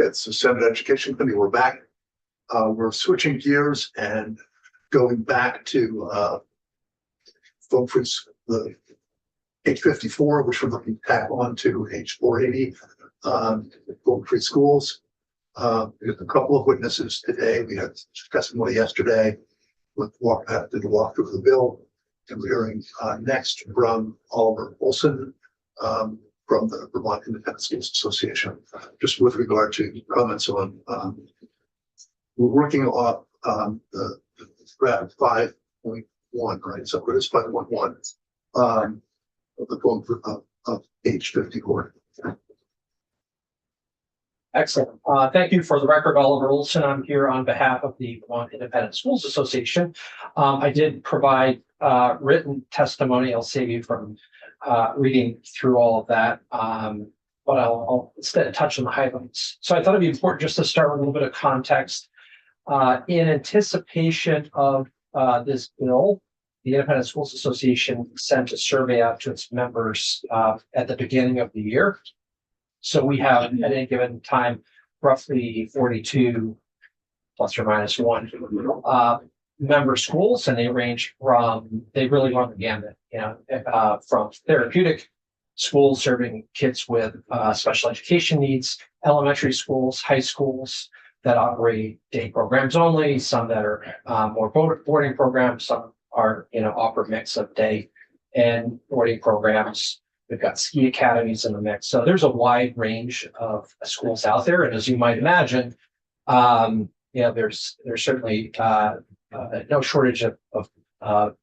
It's the Senate Education Committee. We're back. We're switching gears and going back to vote for the H54, which we're looking to tap on to H480, vote for schools. We have a couple of witnesses today. We had testimony yesterday with the walkthrough of the bill. And we're hearing next from Oliver Olson from the Vermont Independent Schools Association, just with regard to comments on we're working off the draft 5.1, right? So it is 5.1 of the vote of H54. Excellent. Thank you. For the record, Oliver Olson. I'm here on behalf of the Vermont Independent Schools Association. I did provide written testimony. I'll save you from reading through all of that, but I'll instead touch on the highlights. So I thought it'd be important just to start with a little bit of context. In anticipation of this bill, the Independent Schools Association sent a survey out to its members at the beginning of the year. So we have, at any given time, roughly 42 plus or minus one member schools, and they range from, they really run the gamut, from therapeutic schools serving kids with special education needs, elementary schools, high schools that operate day programs only, some that are more boarding programs, some are, offer a mix of day and boarding programs. We've got ski academies in the mix. So there's a wide range of schools out there. And as you might imagine, there's certainly no shortage of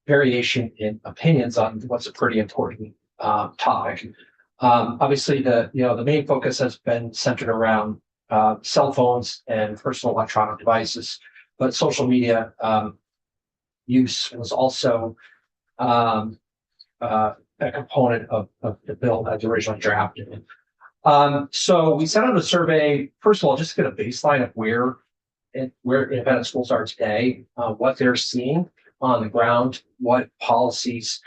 variation in opinions on what's a pretty important topic. Obviously, the main focus has been centered around cell phones and personal electronic devices, but social media use was also a component of the bill as originally drafted. So we sent out a survey, first of all, just to get a baseline of where independent schools are today, what they're seeing on the ground, what policies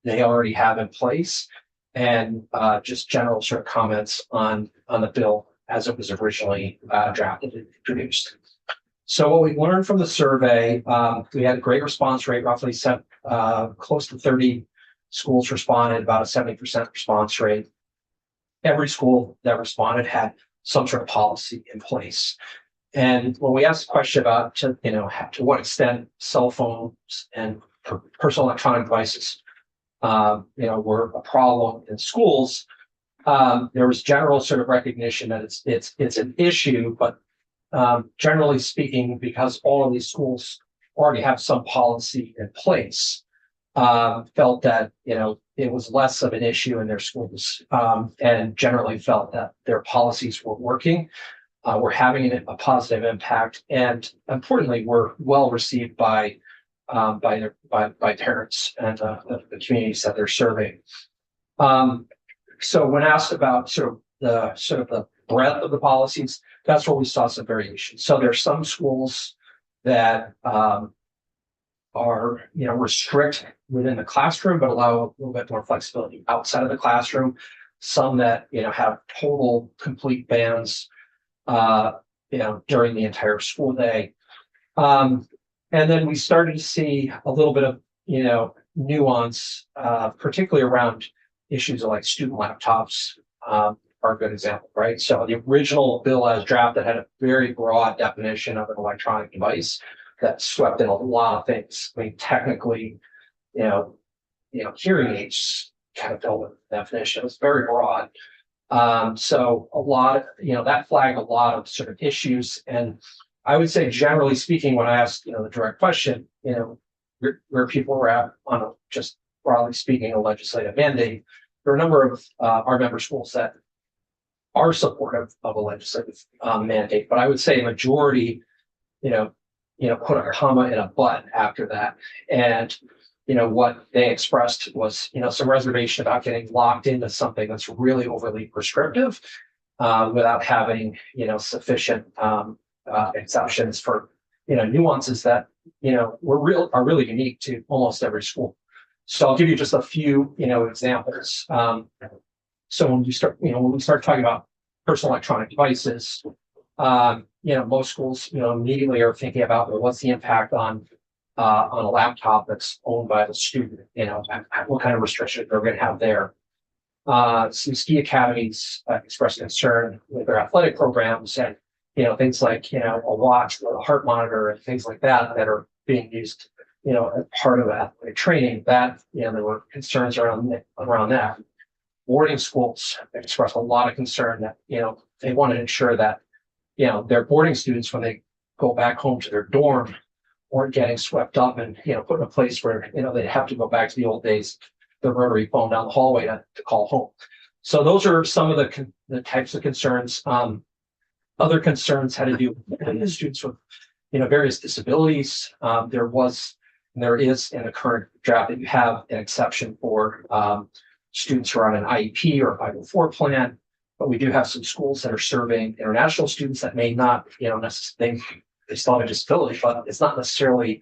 they already have in place, and just general sort of comments on the bill as it was originally drafted and introduced. So what we learned from the survey, we had a great response rate, roughly close to 30 schools responded, about a 70% response rate. Every school that responded had some sort of policy in place. And when we asked the question about, to what extent cell phones and personal electronic devices, were a problem in schools, there was general sort of recognition that it's an issue, but generally speaking, because all of these schools already have some policy in place, felt that it was less of an issue in their schools, and generally felt that their policies were working, were having a positive impact, and importantly, were well received by parents and the communities that they're serving. So when asked about the breadth of the policies, that's where we saw some variation. So there's some schools that are restrict within the classroom, but allow a little bit more flexibility outside of the classroom. Some that have total complete bans during the entire school day. And then we started to see a little bit of nuance, particularly around issues like student laptops are a good example, right? So the original bill as drafted had a very broad definition of an electronic device that swept in a lot of things. I mean, technically, hearing aids kind of fell with the definition. It was very broad. So a lot of, that flagged a lot of sort of issues. And I would say, generally speaking, when I asked, the direct question, where people were at on just broadly speaking, a legislative mandate, there are a number of our member schools that are supportive of a legislative mandate. But I would say a majority, put a comma in a but after that. And, what they expressed was, some reservation about getting locked into something that's really overly prescriptive without having, sufficient exceptions for, nuances that, are really unique to almost every school. So I'll give you just a few, examples. So when we start talking about personal electronic devices. Most schools, immediately are thinking about, well, what's the impact on a laptop that's owned by the student, what kind of restrictions they're going to have there. Some ski academies expressed concern with their athletic programs and, things like, a watch or a heart monitor and things like that that are being used, as part of athletic training that, there were concerns around that. Boarding schools expressed a lot of concern that, they want to ensure that, their boarding students, when they go back home to their dorm, weren't getting swept up and, put in a place where, they'd have to go back to the old days, the rotary phone down the hallway to call home. So those are some of the types of concerns. Other concerns had to do with students with, various disabilities. There is in the current draft that you have an exception for students who are on an IEP or a 504 plan, but we do have some schools that are serving international students that may not, necessarily they still have a disability, but it's not necessarily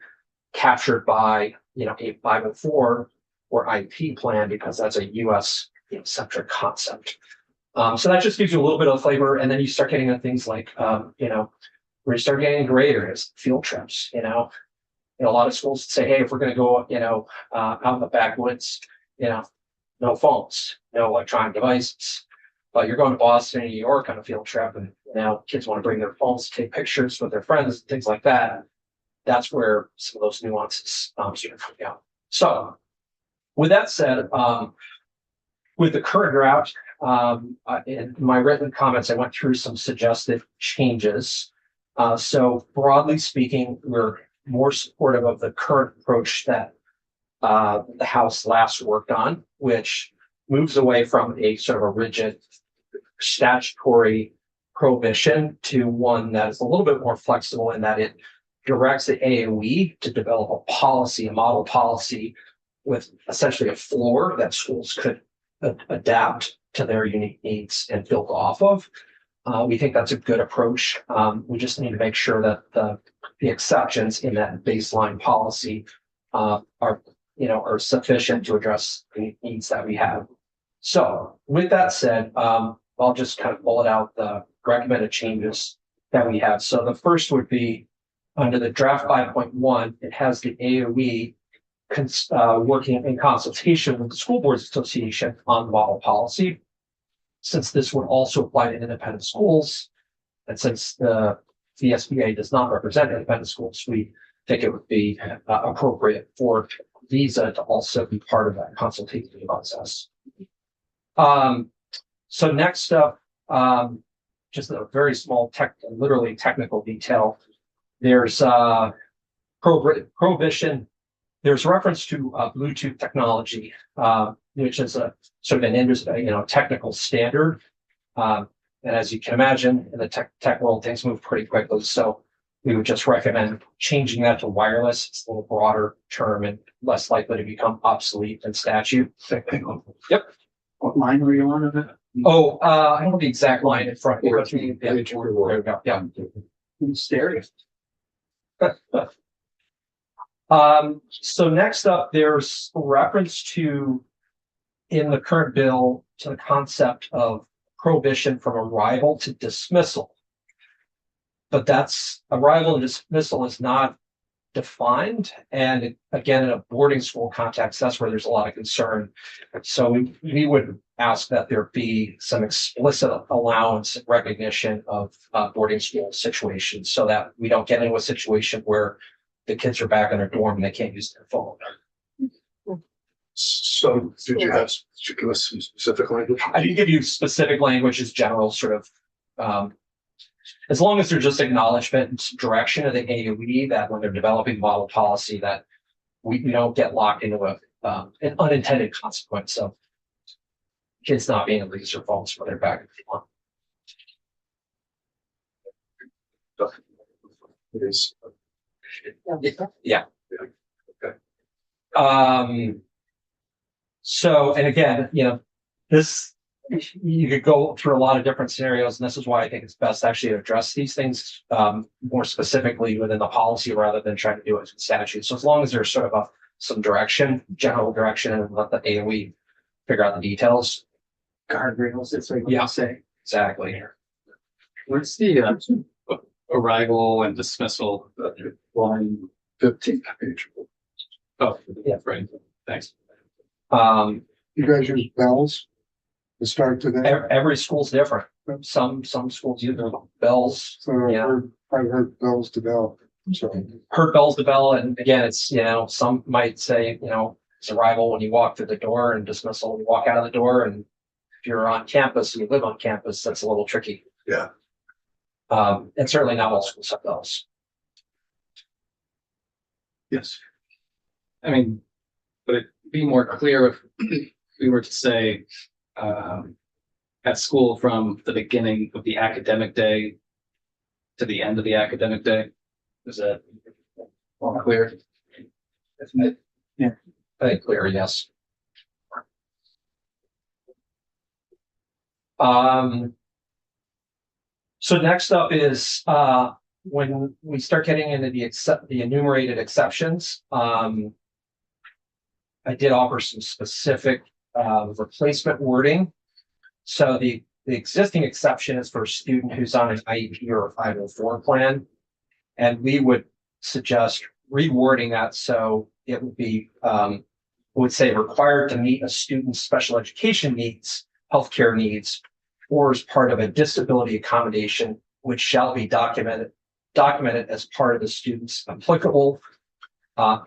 captured by, a 504 or IEP plan because that's a US centric concept. So that just gives you a little bit of flavor. And then you start getting into things like, where you start getting gray areas, field trips, a lot of schools say, hey, if we're going to go, out in the backwoods, no phones, no electronic devices. But you're going to Boston and New York on a field trip, and now kids want to bring their phones to take pictures with their friends, things like that. That's where some of those nuances sort of come out. So, with that said, with the current draft, in my written comments, I went through some suggested changes. So, broadly speaking, we're more supportive of the current approach that the House last worked on, which moves away from a sort of a rigid statutory prohibition to one that is a little bit more flexible in that it directs the AOE to develop a policy, a model policy with essentially a floor that schools could adapt to their unique needs and build off of. We think that's a good approach. We just need to make sure that the exceptions in that baseline policy are sufficient to address the needs that we have. So with that said, I'll just kind of bullet out the recommended changes that we have. So the first would be under the draft 5.1, it has the AOE working in consultation with the School Boards Association on the model policy. Since this would also apply to independent schools, and since the SBA does not represent independent schools, we think it would be appropriate for Visa to also be part of that consultation process. So next up, just a very small literally technical detail. There's prohibition. There's reference to Bluetooth technology, which is a sort of an technical standard. And as you can imagine, in the tech world, things move pretty quickly. So we would just recommend changing that to wireless. It's a little broader term and less likely to become obsolete in statute. Yep. What line were you on of it? Oh, I don't have the exact line in front. There we go. Yeah. Stereo. So next up, there's reference to, in the current bill, to the concept of prohibition from arrival to dismissal. But that's arrival and dismissal is not defined. And again, in a boarding school context, that's where there's a lot of concern. So we would ask that there be some explicit allowance and recognition of boarding school situations so that we don't get into a situation where the kids are back in their dorm and they can't use their phone. So did you give us some specific language? I can give you specific language as general sort of, as long as there's just acknowledgement and direction of the AOE that when they're developing model policy that we don't get locked into an unintended consequence of kids not being able to use their phones when they're back in the dorm. It is. Yeah. Okay. So, and again, this, you could go through a lot of different scenarios, and this is why I think it's best actually to address these things more specifically within the policy rather than trying to do it in statute. So as long as there's sort of some direction, general direction, and let the AOE figure out the details. Guardrails, that's what Yeah. you say. exactly. Where's the arrival and dismissal line? 15th page. Oh, Yeah. right. Thanks. You guys use bells to start today? Every school's different. Some schools use their bells. So Yeah. I've heard bells to bell. So Heard bells to bell, and again, it's, some might say, it's arrival when you walk through the door and dismissal when you walk out of the door. And if you're on campus and you live on campus, that's a little tricky. yeah, And certainly not all schools have bells. yes. I mean, would it be more clear if we were to say, at school from the beginning of the academic day to the end of the academic day? Is that more clear? Very clear, yes. So next up is when we start getting into the enumerated exceptions. I did offer some specific replacement wording. So the existing exception is for a student who's on an IEP or a 504 plan, and we would suggest rewording that so it would be would say required to meet a student's special education needs, healthcare needs, or as part of a disability accommodation, which shall be documented as part of the student's applicable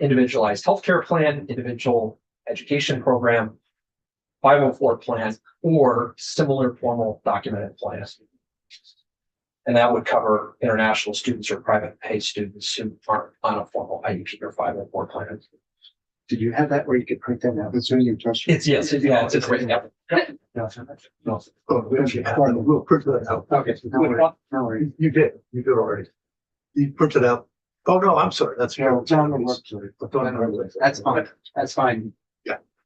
individualized healthcare plan, individual education program, 504 plan, or similar formal documented plans. And that would cover international students or private pay students who aren't on a formal IEP or 504 plan. Did you have that where you could print that out? It's in your test. It's written out. No. Oh, we'll print that out. Okay. No worries. You did already. You printed out. Oh, no, I'm sorry. That's. It's on the website. That's fine. That's fine.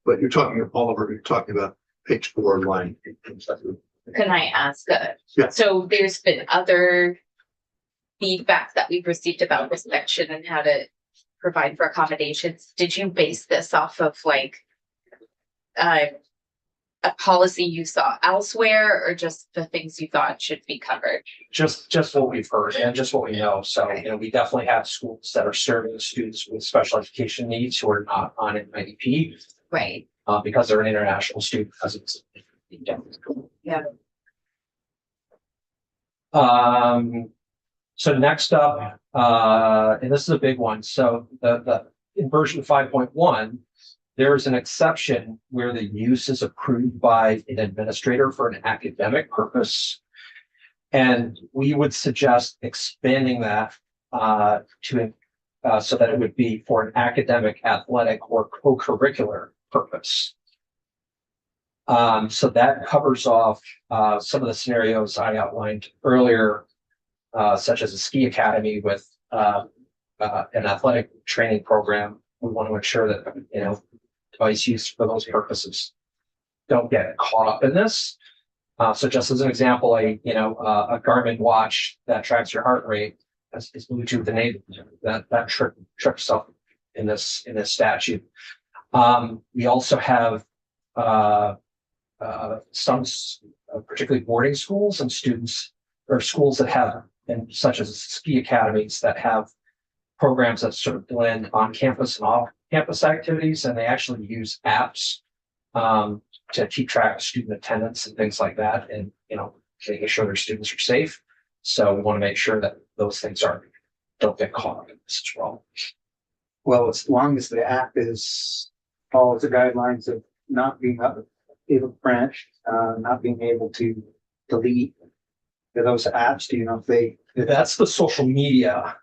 But you're talking, Oliver, you're talking about page 4, line 8. Can I ask? Yeah. So there's been other feedback that we've received about this section and how to provide for accommodations. Did you base this off of a policy you saw elsewhere, or just the things you thought should be covered? Just what we've heard and just what we know. So, we definitely have schools that are serving students with special education needs who are not on an IEP. Right. Because they're an international student. Yeah. So next up, and this is a big one. So in version 5.1, there is an exception where the use is approved by an administrator for an academic purpose. And we would suggest expanding that so that it would be for an academic, athletic, or co-curricular purpose. So that covers off some of the scenarios I outlined earlier, such as a ski academy with an athletic training program. We want to ensure that, device use for those purposes don't get caught up in this. So just as an example, a Garmin watch that tracks your heart rate is Bluetooth enabled. That trips up in this statute. We also have some particularly boarding schools and students or schools that have, and such as ski academies that have programs that sort of blend on campus and off campus activities, and they actually use apps to keep track of student attendance and things like that, and making sure their students are safe. So we want to make sure that those things don't get caught up in this as well. Well, as long as the app follows the guidelines of not being able to branch, not being able to delete those apps, do you know if they? That's the social media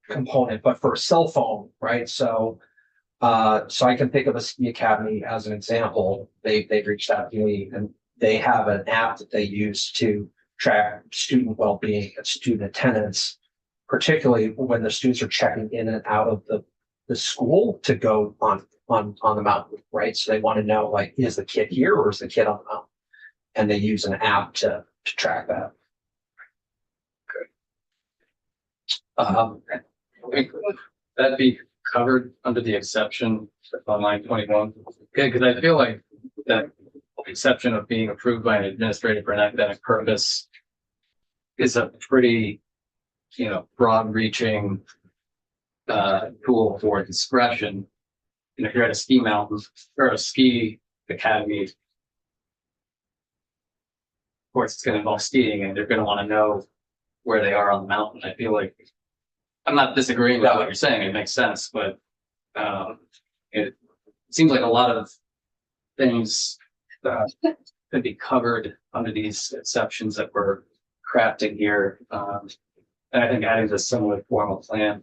component, but for a cell phone, right? So I can think of a ski academy as an example. They've reached out to me, and they have an app that they use to track student well-being and student attendance, particularly when the students are checking in and out of the school to go on the mountain, right? So they want to know, is the kid here or is the kid on the mountain? And they use an app to track that. That'd be covered under the exception on line 21. Okay, because I feel like that the exception of being approved by an administrator for an academic purpose is a pretty, broad reaching tool for discretion. And if you're at a ski mountain or a ski academy, of course, it's going to involve skiing and they're going to want to know where they are on the mountain. I feel like I'm not disagreeing with what you're saying. It makes sense, but it seems like a lot of things could be covered under these exceptions that we're crafting here. And I think adding this similar formal plan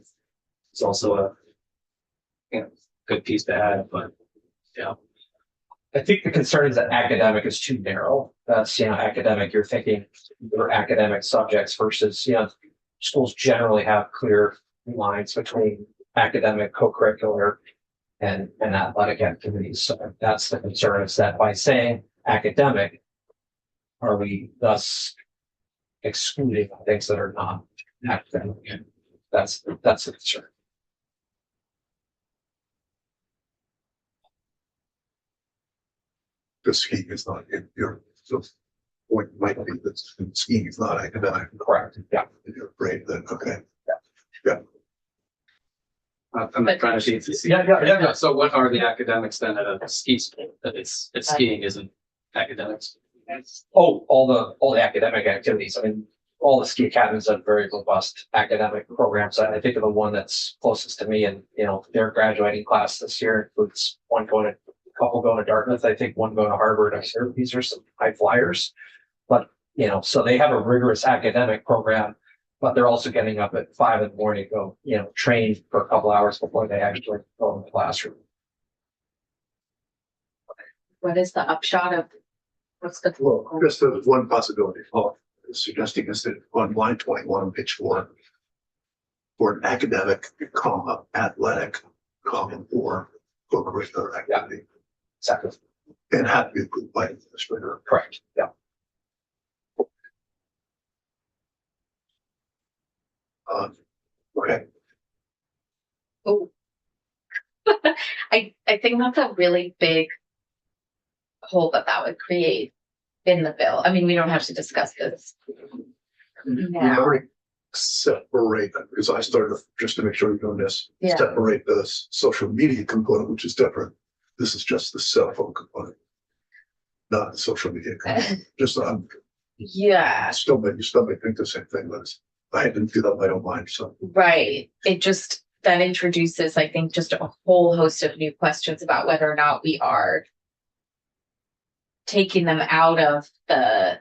is also a good piece to add, but yeah. I think the concern is that academic is too narrow. That's, academic, you're thinking your academic subjects versus, schools generally have clear lines between academic, co-curricular, and athletic activities. So that's the concern, is that by saying academic, are we thus excluding things that are not academic? That's the concern. The skiing is not in your, so point might be that skiing is not academic. Correct. Yeah. You're afraid that, okay. I'm not trying to see. Yeah. So what are the academics then at a ski school? That it's skiing isn't academics. Oh, all the academic activities. I mean, all the ski academies have very robust academic programs. I think of the one that's closest to me, and their graduating class this year includes a couple going to Dartmouth. I think one going to Harvard. I hear these are some high flyers, but so they have a rigorous academic program, but they're also getting up at 5 in the morning to go, train for a couple hours before they actually go in the classroom. What is the upshot of, what's the? Well, just the one possibility of suggesting is that on line 21 on page 4, for an academic, athletic, or co-curricular activity, Exactly. and have to be approved by the administrator. Correct. Yeah. Okay. Oh. I think that's a really big hole that would create in the bill. I mean, we don't have to discuss this You now. already separate, because I started just to make sure you're doing this, Yeah. separate the social media component, which is different. This is just the cell phone component, not the social media component. Just Yeah, you still may think the same thing, but I didn't do that in my own mind. So right. It just, that introduces, I think, just a whole host of new questions about whether or not we are taking them out of the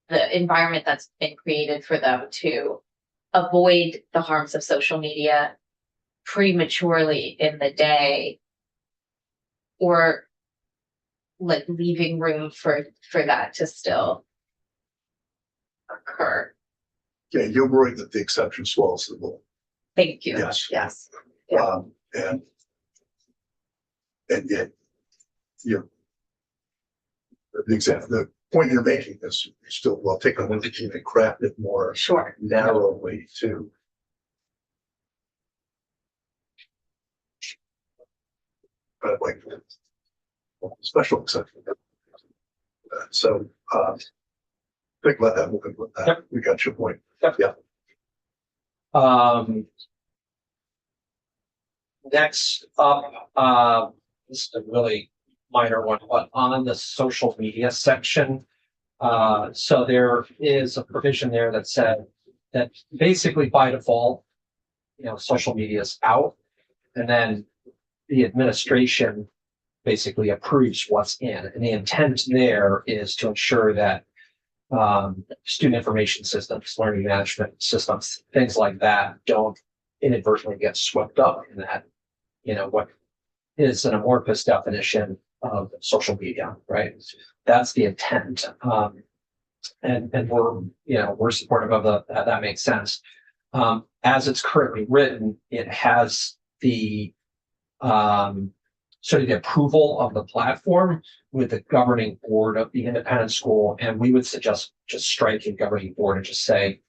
environment that's been created for them to avoid the harms of social media prematurely in the day, or like leaving room for that to still occur. yeah, you're worried that the exception swallows the rule. Thank you. Yes. Yes. Yeah. And yet the point you're making is still well taken with it and craft it more Sure. narrowly to like special exception. So think about that. We'll conclude that. Yep. We got your point. Next up, this is a really minor one, but on the social media section, so there is a provision there that said that basically by default, social media is out, and then the administration basically approves what's in, and the intent there is to ensure that student information systems, learning management systems, things like that don't inadvertently get swept up in that, what is an amorphous definition of social media, right? That's the intent. And we're supportive of that makes sense. As it's currently written, it has the sort of the approval of the platform with the governing board of the independent school. And we would suggest just striking governing board and just say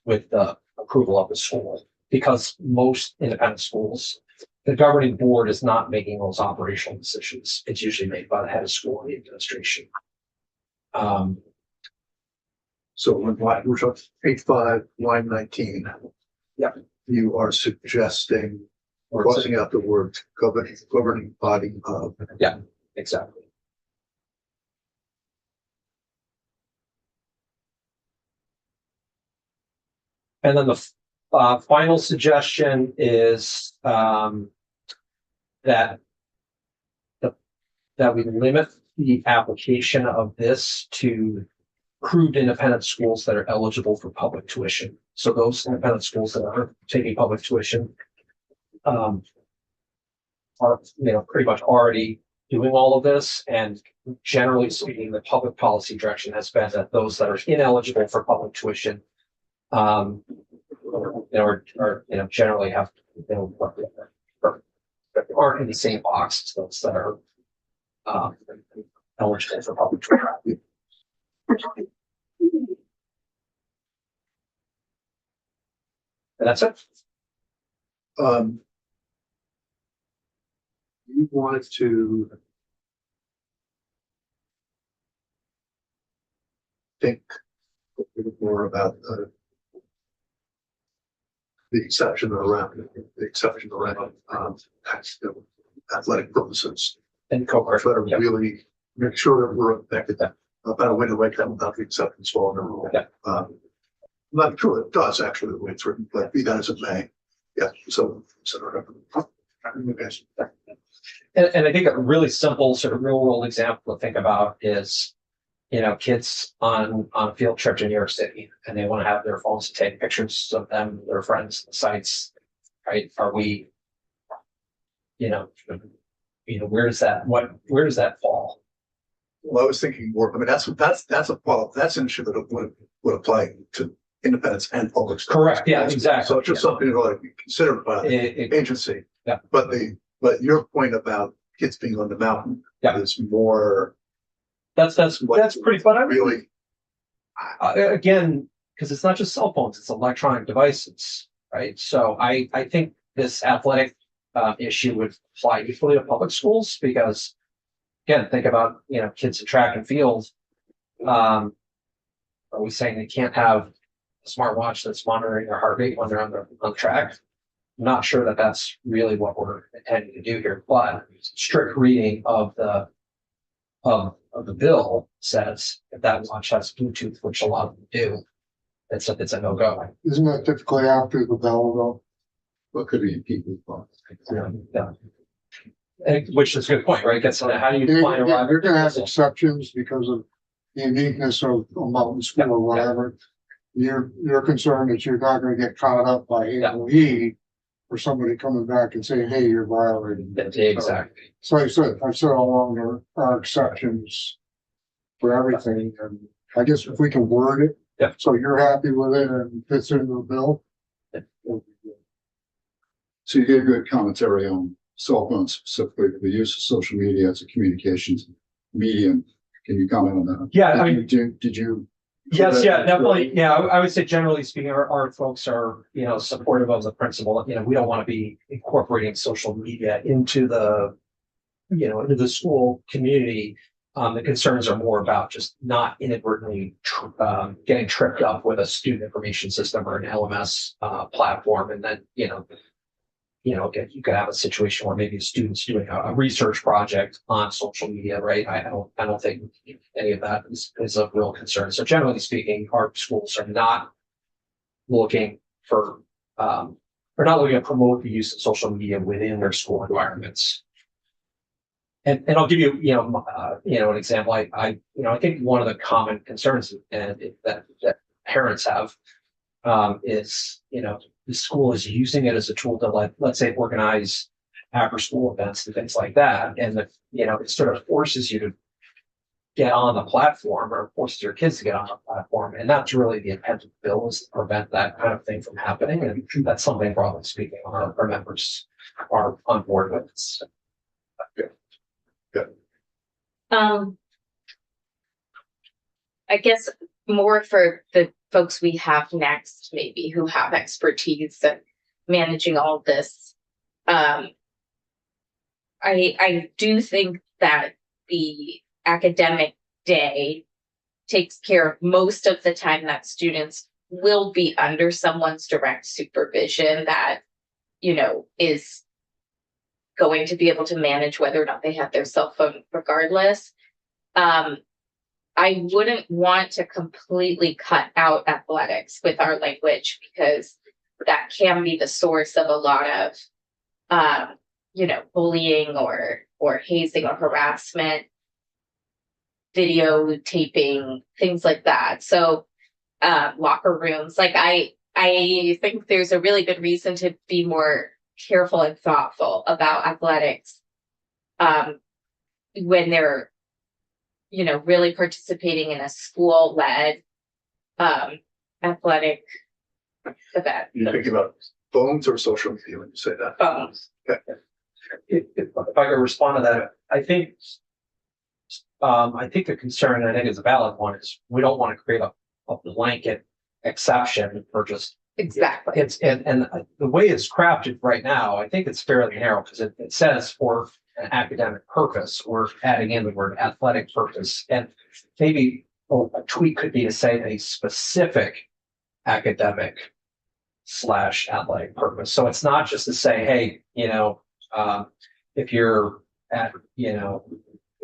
with the approval of the school, because most independent schools the governing board is not making those operational decisions. It's usually made by the head of school and the administration. So when we're talking page 5, line 19. Yeah. You are suggesting crossing out the word governing body of. Exactly. And then the final suggestion is that we limit the application of this to approved independent schools that are eligible for public tuition. So those independent schools that are taking public tuition are, pretty much already doing all of this. And generally speaking, the public policy direction has been that those that are ineligible for public tuition, generally have, aren't in the same box as those that are eligible for public tuition. And that's it. You wanted to think a little more about the exception around athletic purposes. And Try to co-curricular. Yeah. really make sure that we're effective about a way to write that without the acceptance law. Yeah. Not sure it does actually the way it's written, but be that as it may. Yeah. So. And I think a really simple sort of real world example to think about is, kids on a field trip to New York City and they want to have their phones to take pictures of them, their friends, the sites, right? Are we, where does that fall? Well, I was thinking more. I mean, that's an issue that would apply to independents and public schools. Correct. Yeah, exactly. So it's just something to like be considered by the agency. Yeah. But your point about kids being on the mountain is more. That's pretty fun. Really. Again, because it's not just cell phones; it's electronic devices, right? So I think this athletic issue would apply equally to public schools because, again, think about kids at track and field. Are we saying they can't have a smartwatch that's monitoring their heart rate when they're on the track? I'm not sure that that's really what we're intending to do here, but strict reading of the bill says if that watch has Bluetooth, which a lot of them do, it's a no-go. Isn't that typically after the bell though? What could be people? Yeah. Which is a good point, right? Gets how do you define a You're gonna have exceptions because of the uniqueness of a mountain school or whatever. You're concerned that you're not gonna get caught up by AOE or somebody coming back and saying, hey, you're violating. Exactly. So I said all along there are exceptions for everything. And I guess if we can word it. Yeah. So you're happy with it and fits into the bill. So you gave good commentary on cell phones, specifically the use of social media as a communications medium. Can you comment on that? Yeah, I mean, did you? yes, yeah, definitely. Yeah, I would say generally speaking, our folks are, supportive of the principle. We don't want to be incorporating social media into the school community. The concerns are more about just not inadvertently getting tripped up with a student information system or an LMS platform, and then again, you could have a situation where maybe a student's doing a research project on social media, right? I don't think any of that is of real concern. So generally speaking, our schools are not looking for to promote the use of social media within their school environments. And I'll give you an example. I think one of the common concerns that parents have is the school is using it as a tool to let's say organize after school events and things like that, and it sort of forces you to get on the platform or forces your kids to get on the platform, and that's really the intent of the bill, is to prevent that kind of thing from happening, and that's something broadly speaking our members are on board with. Good. I guess more for the folks we have next, maybe who have expertise in managing all of this. I do think that the academic day takes care of most of the time that students will be under someone's direct supervision that, you know, is going to be able to manage whether or not they have their cell phone regardless. I wouldn't want to completely cut out athletics with our language because that can be the source of a lot of, you know, bullying or hazing or harassment, videotaping, things like that. So, locker rooms, like I think there's a really good reason to be more careful and thoughtful about athletics, when they're, you know, really participating in a school-led, athletic event. You thinking about phones or social media when you say that? Phones. If I could respond to that, I think the concern, and I think is a valid one, is we don't want to create a blanket exception for just, Exactly. it's, and the way it's crafted right now, I think it's fairly narrow because it says for an academic purpose, we're adding in the word athletic purpose. And maybe a tweak could be to say a specific academic / athletic purpose. So it's not just to say, hey, you know, if you're at, you know,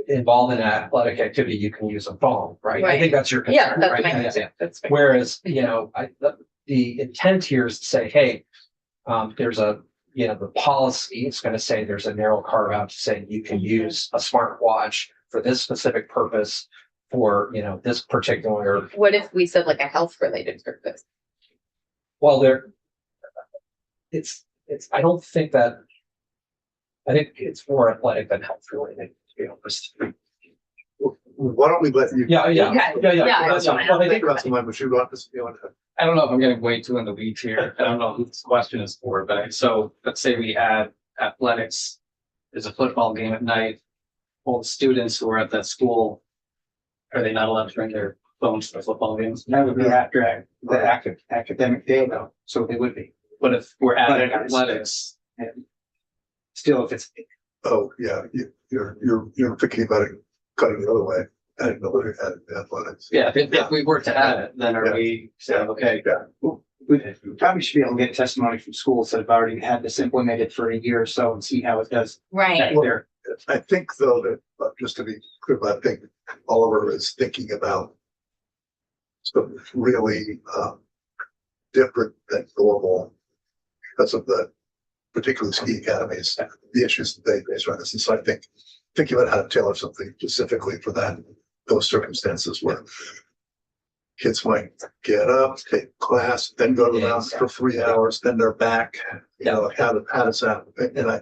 involved in an athletic activity, you can use a phone, right? I Right. think that's your Yeah, concern, that's right? my Yeah, concern. yeah. That's my Whereas, you know, the intent here is to say, hey, there's a, you know, the policy is going to say there's a narrow carve out to say you can use a smartwatch for this specific purpose for, you know, this particular, What if we said like a health related purpose? well, I don't think that, I think it's more athletic than health related, to be honest. Why don't we let you? Yeah. Okay. Yeah, That's fine. Well, I think That's the language you want us to be on. I don't know if I'm getting way too in the weeds here. I don't know who this question is for, but so let's say we add athletics. There's a football game at night. All the students who are at that school, are they not allowed to bring their phones to the football games? That would be after the academic day though, so they would be. But if we're adding But- athletics, Still, if it's, Oh, yeah, you're thinking about it, cutting the other way. I didn't know what it had athletics. yeah, if we were to add it, then are Yeah. we saying, okay, we probably should be able to get testimony from schools that have already had this implemented for a year or so and see how it does Right. back there. I think though that, just to be clear, I think Oliver is thinking about something really different than normal because of the particular ski academies, the issues that they face around this. And so I think thinking about how to tailor something specifically for those circumstances where kids might get up, take class, then go to the mountains for 3 hours, then they're back. You know, how does that,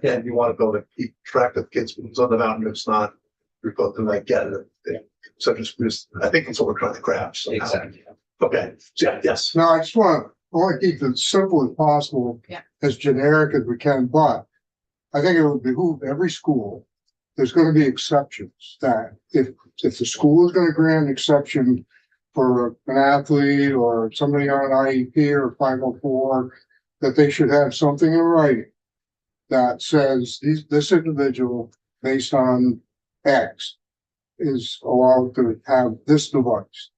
and you want to be able to keep track of kids who's on the mountain, who's not, you're both, and I get it. So just, I think that's what we're trying to grab. somehow. exactly. Okay, so, yeah, yes. Now, I want to keep it as simple as possible. Yeah. As generic as we can, but I think it would behoove every school. There's gonna be exceptions that if the school is gonna grant an exception for an athlete or somebody on an IEP or 504, that they should have something in writing that says this individual, based on X, is allowed to have this device.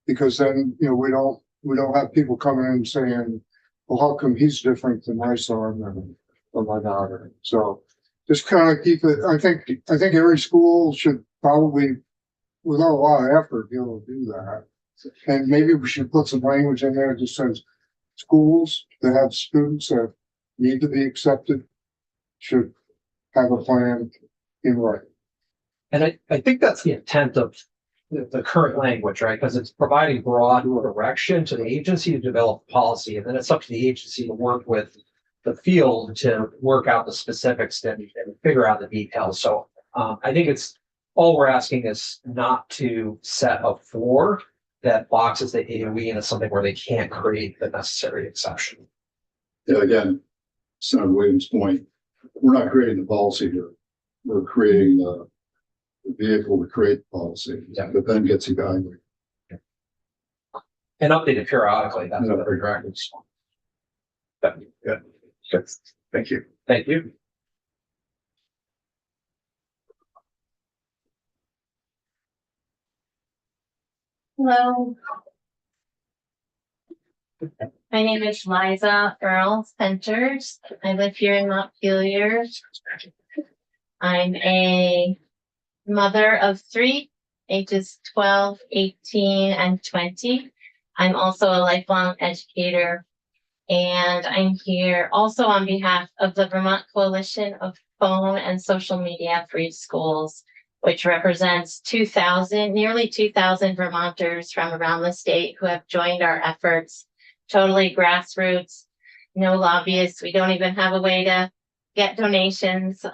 Because then, you know, we don't have people coming in saying, well, how come he's different than my son or my daughter? So just kind of keep it, I think every school should probably, without a lot of effort, be able to do that. And maybe we should put some language in there that just says schools that have students that need to be accepted should have a plan in writing. And I think that's the intent of the current language, right? Because it's providing broad direction to the agency to develop policy, and then it's up to the agency to work with the field to work out the specifics and figure out the details. So I think it's all we're asking is not to set a floor that boxes the AOE into something where they can't create the necessary exception. Yeah, again, Senator Williams' point, we're not creating the policy here. We're creating the vehicle to create the policy Yeah. that then gets evaluated. And updated periodically, that's what we're directing. Good. Thank you. Thank you. Hello. My name is Liza Earl Centers. I live here in Montpelier. I'm a mother of three, ages 12, 18, and 20. I'm also a lifelong educator. And I'm here also on behalf of the Vermont Coalition of Phone and Social Media Free Schools, which represents nearly 2,000 Vermonters from around the state who have joined our efforts. Totally grassroots, no lobbyists. We don't even have a way to get donations.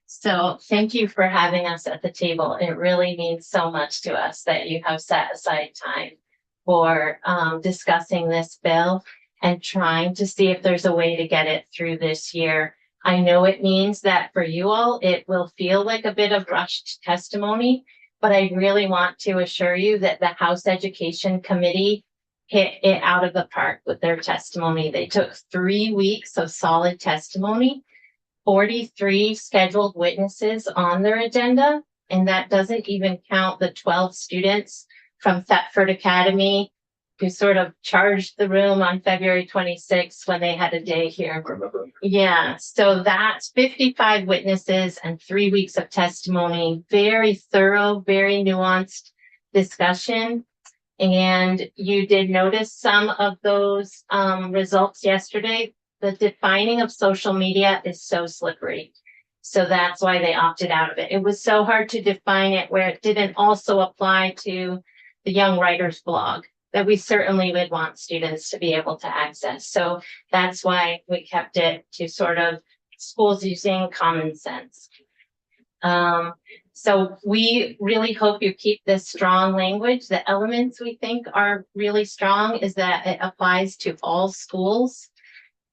So thank you for having us at the table. It really means so much to us that you have set aside time for discussing this bill and trying to see if there's a way to get it through this year. I know it means that for you all, it will feel like a bit of rushed testimony, but I really want to assure you that the House Education Committee hit it out of the park with their testimony. They took 3 weeks of solid testimony, 43 scheduled witnesses on their agenda, and that doesn't even count the 12 students from Thetford Academy who sort of charged the room on February 26th when they had a day here. Yeah, so that's 55 witnesses and 3 weeks of testimony, very thorough, very nuanced discussion. And you did notice some of those results yesterday. The defining of social media is so slippery. So that's why they opted out of it. It was so hard to define it where it didn't also apply to the Young Writers blog that we certainly would want students to be able to access. So that's why we kept it to sort of schools using common sense. So we really hope you keep this strong language. The elements we think are really strong is that it applies to all schools.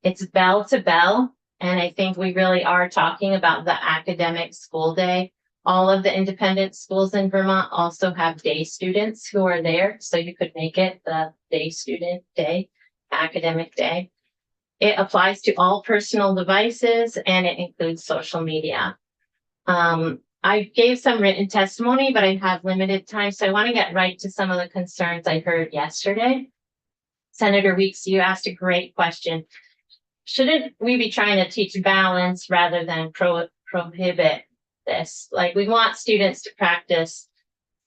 It's bell to bell. And I think we really are talking about the academic school day. All of the independent schools in Vermont also have day students who are there. So you could make it the day student day, academic day. It applies to all personal devices and it includes social media. I gave some written testimony, but I have limited time. So I want to get right to some of the concerns I heard yesterday. Senator Weeks, you asked a great question. Shouldn't we be trying to teach balance rather than prohibit this? Like, we want students to practice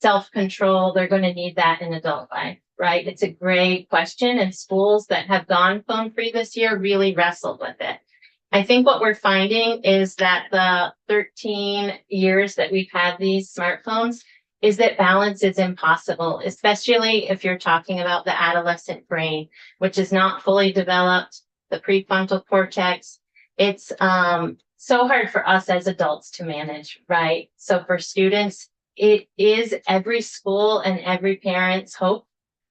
self-control. They're going to need that in adult life, right? It's a great question, and schools that have gone phone free this year really wrestled with it. I think what we're finding is that the 13 years that we've had these smartphones is that balance is impossible, especially if you're talking about the adolescent brain, which is not fully developed, the prefrontal cortex. It's so hard for us as adults to manage, right? So for students, it is every school and every parent's hope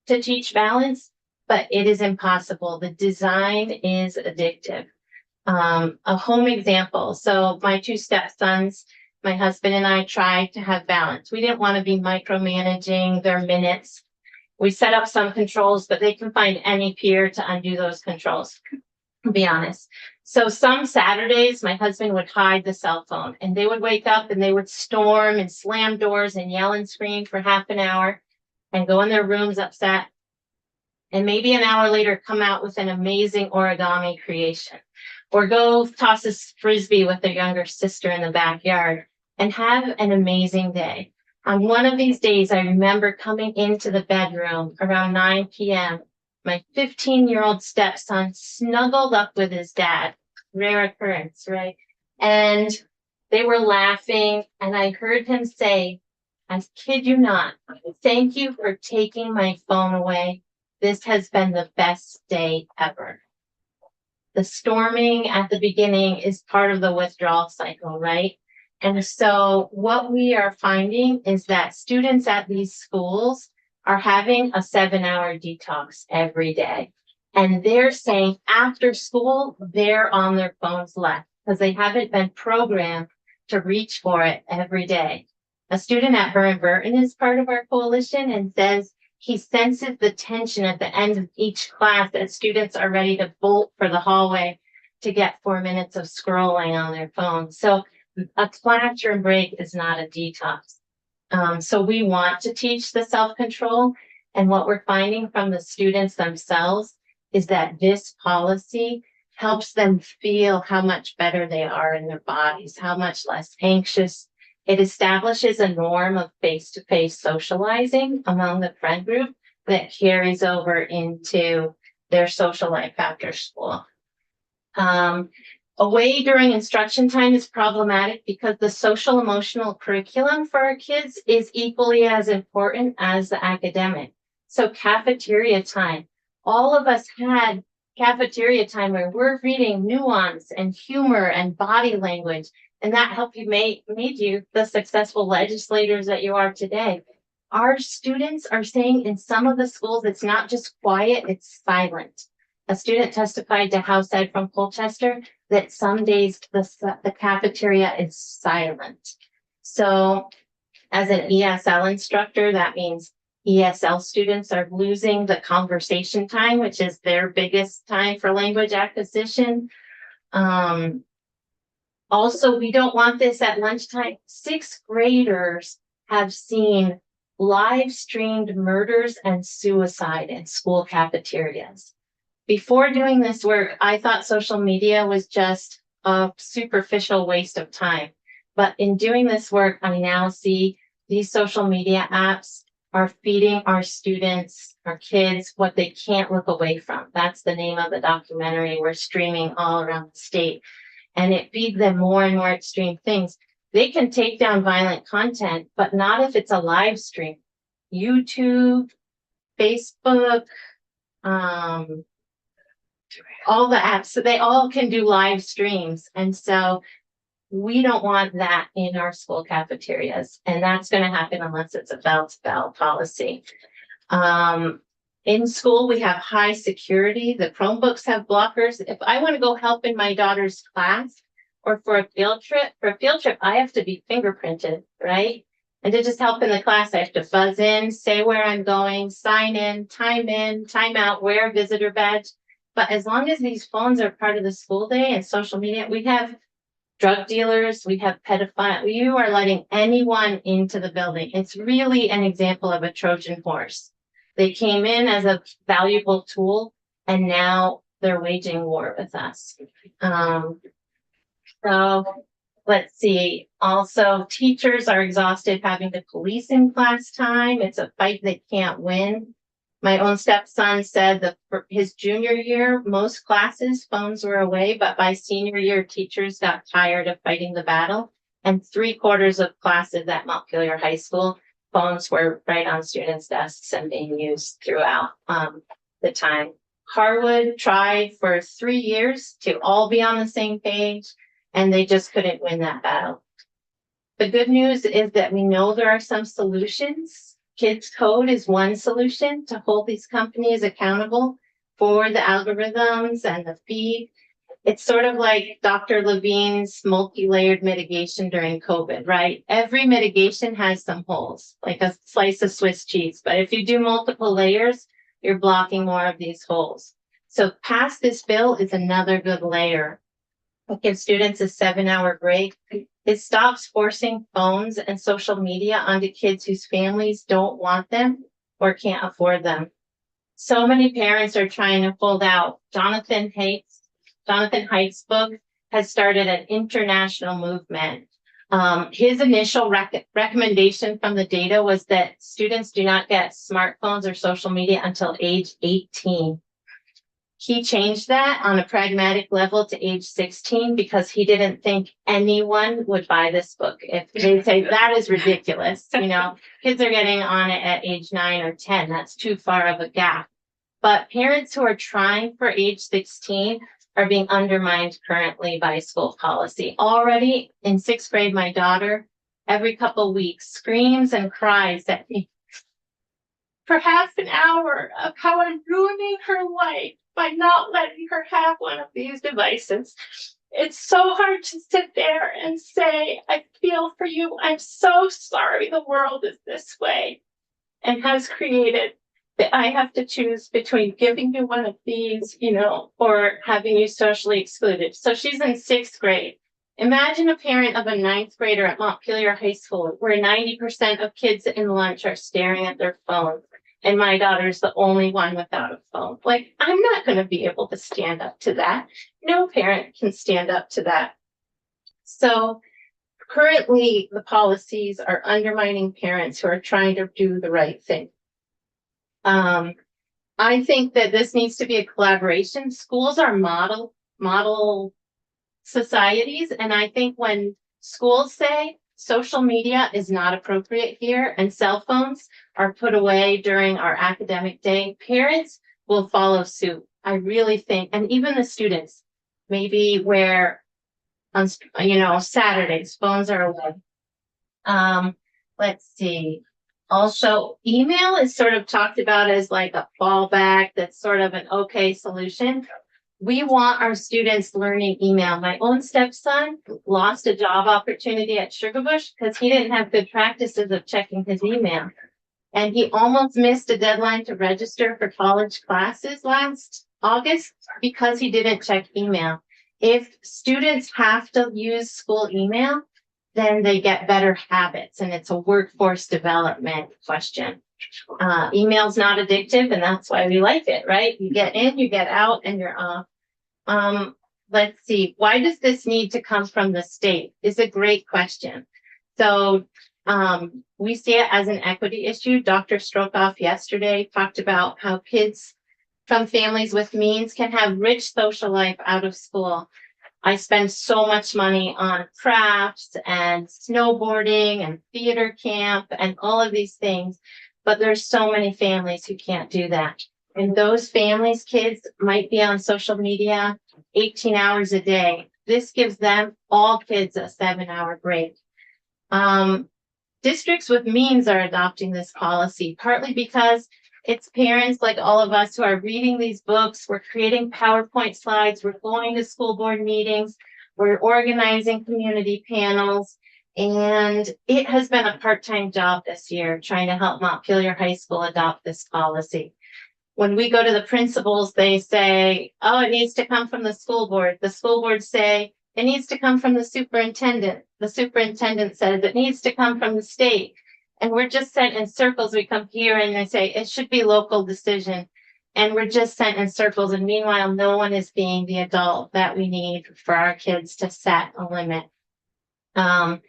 to teach balance, but it is impossible. The design is addictive. A home example. So my two stepsons, my husband and I tried to have balance. We didn't want to be micromanaging their minutes. We set up some controls, but they can find any peer to undo those controls, to be honest. So some Saturdays, my husband would hide the cell phone and they would wake up and they would storm and slam doors and yell and scream for half an hour and go in their rooms upset. And maybe an hour later, come out with an amazing origami creation. Or go toss a frisbee with their younger sister in the backyard and have an amazing day. On one of these days, I remember coming into the bedroom around 9 p.m. My 15-year-old stepson snuggled up with his dad. Rare occurrence, right? And they were laughing, and I heard him say, I kid you not, thank you for taking my phone away. This has been the best day ever. The storming at the beginning is part of the withdrawal cycle, right? And so what we are finding is that students at these schools are having a 7-hour detox every day. And they're saying after school, they're on their phones less because they haven't been programmed to reach for it every day. A student at Burn Burton is part of our coalition and says he senses the tension at the end of each class that students are ready to bolt for the hallway to get 4 minutes of scrolling on their phone. So a classroom break is not a detox. So we want to teach the self-control. And what we're finding from the students themselves is that this policy helps them feel how much better they are in their bodies, how much less anxious. It establishes a norm of face-to-face socializing among the friend group that carries over into their social life after school. Away during instruction time is problematic because the social emotional curriculum for our kids is equally as important as the academic. So cafeteria time, all of us had cafeteria time where we're reading nuance and humor and body language, and that helped you made you the successful legislators that you are today. Our students are saying in some of the schools, it's not just quiet, it's silent. A student testified to House Ed from Colchester that some days the cafeteria is silent. So as an ESL instructor, that means ESL students are losing the conversation time, which is their biggest time for language acquisition. Also, we don't want this at lunchtime. 6th graders have seen live streamed murders and suicide in school cafeterias. Before doing this work, I thought social media was just a superficial waste of time. But in doing this work, I now see these social media apps are feeding our students, our kids, what they can't look away from. That's the name of the documentary we're streaming all around the state. And it feeds them more and more extreme things. They can take down violent content, but not if it's a live stream. YouTube, Facebook, all the apps, so they all can do live streams. And so we don't want that in our school cafeterias. And that's going to happen unless it's a bell-to-bell policy. In school, we have high security. The Chromebooks have blockers. If I want to go help in my daughter's class or for a field trip, I have to be fingerprinted, right? And to just help in the class, I have to buzz in, say where I'm going, sign in, time out, wear a visitor badge. But as long as these phones are part of the school day and social media, we have drug dealers, we have pedophiles. You are letting anyone into the building. It's really an example of a Trojan horse. They came in as a valuable tool, and now they're waging war with us. So let's see. Also, teachers are exhausted having to police in class time. It's a fight they can't win. My own stepson said that for his junior year, most classes, phones were away, but by senior year, teachers got tired of fighting the battle. And 3/4 of classes at Montpelier High School, phones were right on students' desks and being used throughout the time. Harwood tried for 3 years to all be on the same page, and they just couldn't win that battle. The good news is that we know there are some solutions. Kids Code is one solution to hold these companies accountable for the algorithms and the feed. It's sort of like Dr. Levine's multi-layered mitigation during COVID, right? Every mitigation has some holes, like a slice of Swiss cheese. But if you do multiple layers, you're blocking more of these holes. So pass this bill is another good layer. It gives students a 7-hour break. It stops forcing phones and social media onto kids whose families don't want them or can't afford them. So many parents are trying to hold out. Jonathan Haidt's book has started an international movement. His initial recommendation from the data was that students do not get smartphones or social media until age 18. He changed that on a pragmatic level to age 16 because he didn't think anyone would buy this book. If they say that is ridiculous, kids are getting on it at age 9 or 10. That's too far of a gap. But parents who are trying for age 16 are being undermined currently by school policy. Already in 6th grade, my daughter, every couple weeks, screams and cries at me for half an hour of how I'm ruining her life by not letting her have one of these devices. It's so hard to sit there and say, I feel for you. I'm so sorry the world is this way and has created that I have to choose between giving you one of these, or having you socially excluded. So she's in 6th grade. Imagine a parent of a ninth grader at Montpelier High School where 90% of kids in lunch are staring at their phones. And my daughter's the only one without a phone. Like, I'm not going to be able to stand up to that. No parent can stand up to that. So currently, the policies are undermining parents who are trying to do the right thing. I think that this needs to be a collaboration. Schools are model societies, and I think when schools say social media is not appropriate here and cell phones are put away during our academic day, parents will follow suit. I really think, and even the students, maybe where on Saturdays phones are away. Let's see. Also, email is sort of talked about as like a fallback. That's sort of an okay solution. We want our students learning email. My own stepson lost a job opportunity at Sugarbush because he didn't have good practices of checking his email. And he almost missed a deadline to register for college classes last August because he didn't check email. If students have to use school email, then they get better habits, and it's a workforce development question. Email's not addictive, and that's why we like it, right? You get in, you get out, and you're off. Let's see. Why does this need to come from the state? Is a great question. So we see it as an equity issue. Dr. Strokoff yesterday talked about how kids from families with means can have rich social life out of school. I spend so much money on crafts and snowboarding and theater camp and all of these things, but there's so many families who can't do that. And those families' kids might be on social media 18 hours a day. This gives them, all kids, a 7-hour break. Districts with means are adopting this policy, partly because it's parents like all of us who are reading these books. We're creating PowerPoint slides. We're going to school board meetings. We're organizing community panels. And it has been a part-time job this year trying to help Montpelier High School adopt this policy. When we go to the principals, they say, oh, it needs to come from the school board. The school board say, it needs to come from the superintendent. The superintendent says it needs to come from the state. And we're just sent in circles. We come here and they say it should be local decision. And we're just sent in circles. And meanwhile, no one is being the adult that we need for our kids to set a limit. And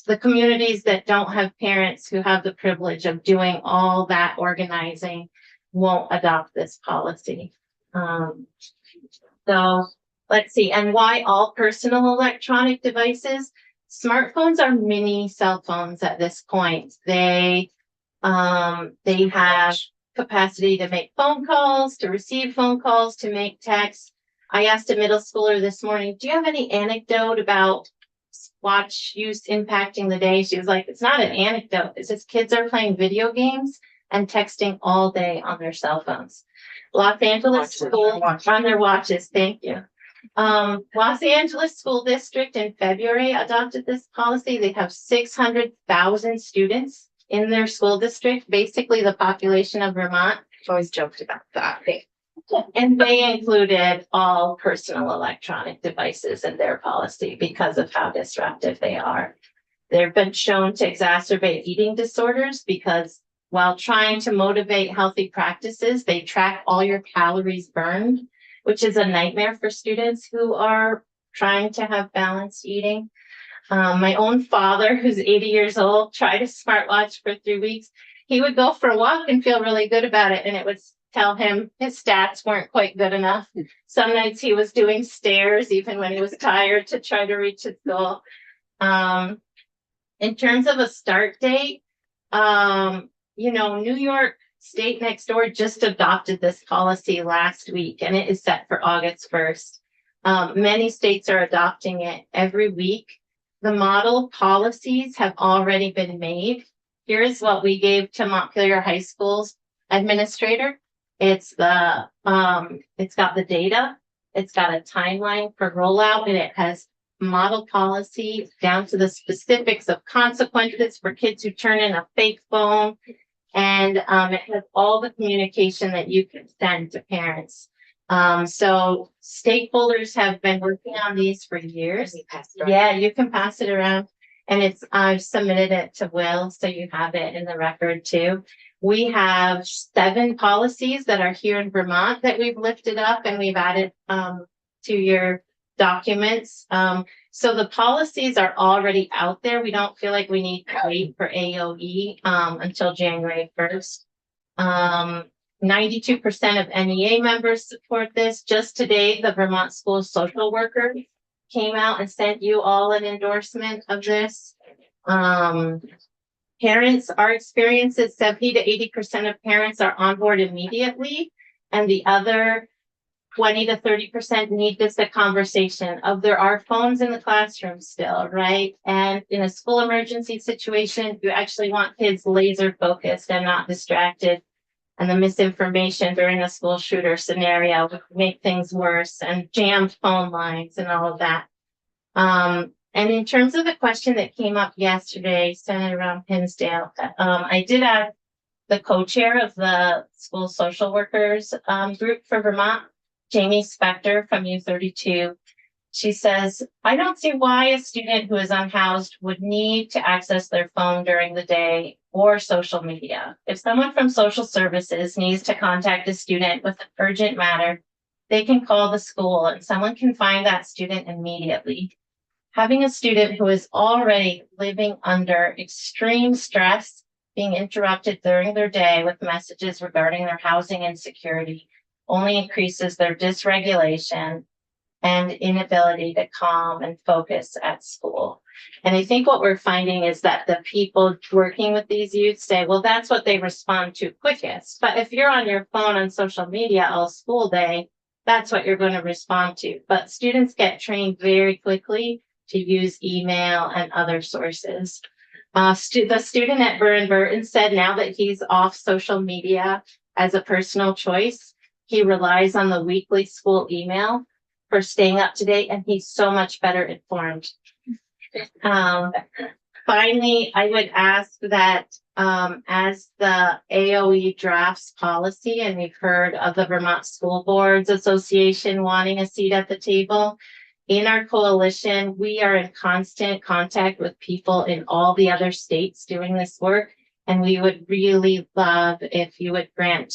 the communities that don't have parents who have the privilege of doing all that organizing won't adopt this policy. So let's see. And why all personal electronic devices? Smartphones are mini cell phones at this point. They have capacity to make phone calls, to receive phone calls, to make texts. I asked a middle schooler this morning, do you have any anecdote about watch use impacting the day? She was like, it's not an anecdote. It's just kids are playing video games and texting all day on their cell phones. Los Angeles school on their watches. Thank you. Los Angeles School District in February adopted this policy. They have 600,000 students in their school district, basically the population of Vermont. I've always joked about that. And they included all personal electronic devices in their policy because of how disruptive they are. They've been shown to exacerbate eating disorders because while trying to motivate healthy practices, they track all your calories burned, which is a nightmare for students who are trying to have balanced eating. My own father, who's 80 years old, tried a smartwatch for 3 weeks. He would go for a walk and feel really good about it, and it would tell him his stats weren't quite good enough. Some nights he was doing stairs even when he was tired to try to reach his goal. In terms of a start date, New York State next door just adopted this policy last week, and it is set for August 1st. Many states are adopting it every week. The model policies have already been made. Here's what we gave to Montpelier High School's administrator. It's got the data. It's got a timeline for rollout, and it has model policy down to the specifics of consequences for kids who turn in a fake phone. And it has all the communication that you can send to parents. So stakeholders have been working on these for years. Yeah, you can pass it around. And I've submitted it to Will, so you have it in the record too. We have 7 policies that are here in Vermont that we've lifted up and we've added to your documents. So the policies are already out there. We don't feel like we need to wait for AOE until January 1st. 92% of NEA members support this. Just today, the Vermont School Social Worker came out and sent you all an endorsement of this. Parents, our experience is 70 to 80% of parents are on board immediately, and the other 20 to 30% need just a conversation of there are phones in the classroom still, right? And in a school emergency situation, you actually want kids laser focused and not distracted. And the misinformation during a school shooter scenario would make things worse, and jammed phone lines and all of that. And in terms of the question that came up yesterday, Senator Ron Hinsdale, I did ask the co-chair of the school social workers group for Vermont, Jamie Spector from U32. She says, I don't see why a student who is unhoused would need to access their phone during the day or social media. If someone from social services needs to contact a student with an urgent matter, they can call the school and someone can find that student immediately. Having a student who is already living under extreme stress, being interrupted during their day with messages regarding their housing insecurity, only increases their dysregulation and inability to calm and focus at school. And I think what we're finding is that the people working with these youth say, well, that's what they respond to quickest. But if you're on your phone on social media all school day, that's what you're going to respond to. But students get trained very quickly to use email and other sources. The student at Burn Burton said now that he's off social media as a personal choice, he relies on the weekly school email for staying up to date, and he's so much better informed. Finally, I would ask that as the AOE drafts policy, and we've heard of the Vermont School Boards Association wanting a seat at the table, in our coalition, we are in constant contact with people in all the other states doing this work, and we would really love if you would grant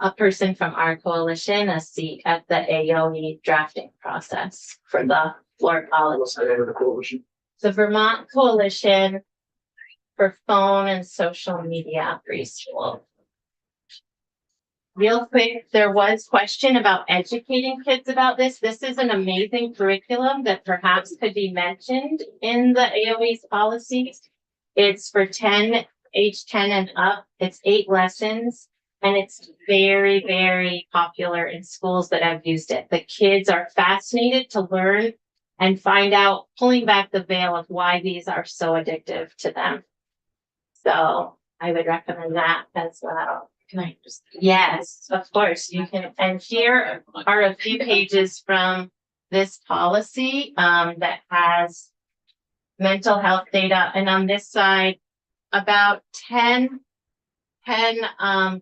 a person from our coalition a seat at the AOE drafting process for the floor policy. The Vermont Coalition for Phone and Social Media Preschool. Real quick, there was question about educating kids about this. This is an amazing curriculum that perhaps could be mentioned in the AOE's policies. It's for age 10 and up. It's 8 lessons. And it's very, very popular in schools that have used it. The kids are fascinated to learn and find out, pulling back the veil of why these are so addictive to them. So I would recommend that as well. Can I just? Yes, of course, you can. And here are a few pages from this policy that has mental health data. And on this side, about 10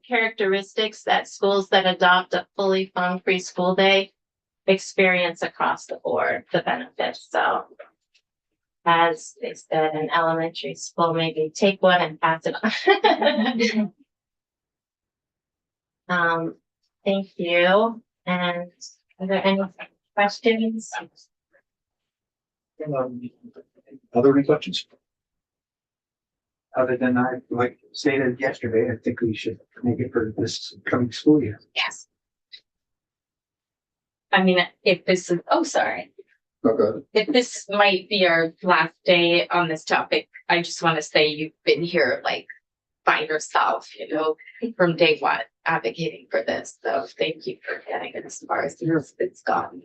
characteristics that schools that adopt a fully phone-free school day experience across the board, the benefits. So as they said in elementary school, maybe take one and pass it on. Thank you. And are there any questions? Are there any questions? Other than I, like stated yesterday, I think we should make it for this coming school year. Yes. I mean, if this is, oh, sorry. Okay, If this might be our last day on this topic, I just want to say you've been here like by yourself, from day one, advocating for this. So thank you for getting it as far as it's gotten.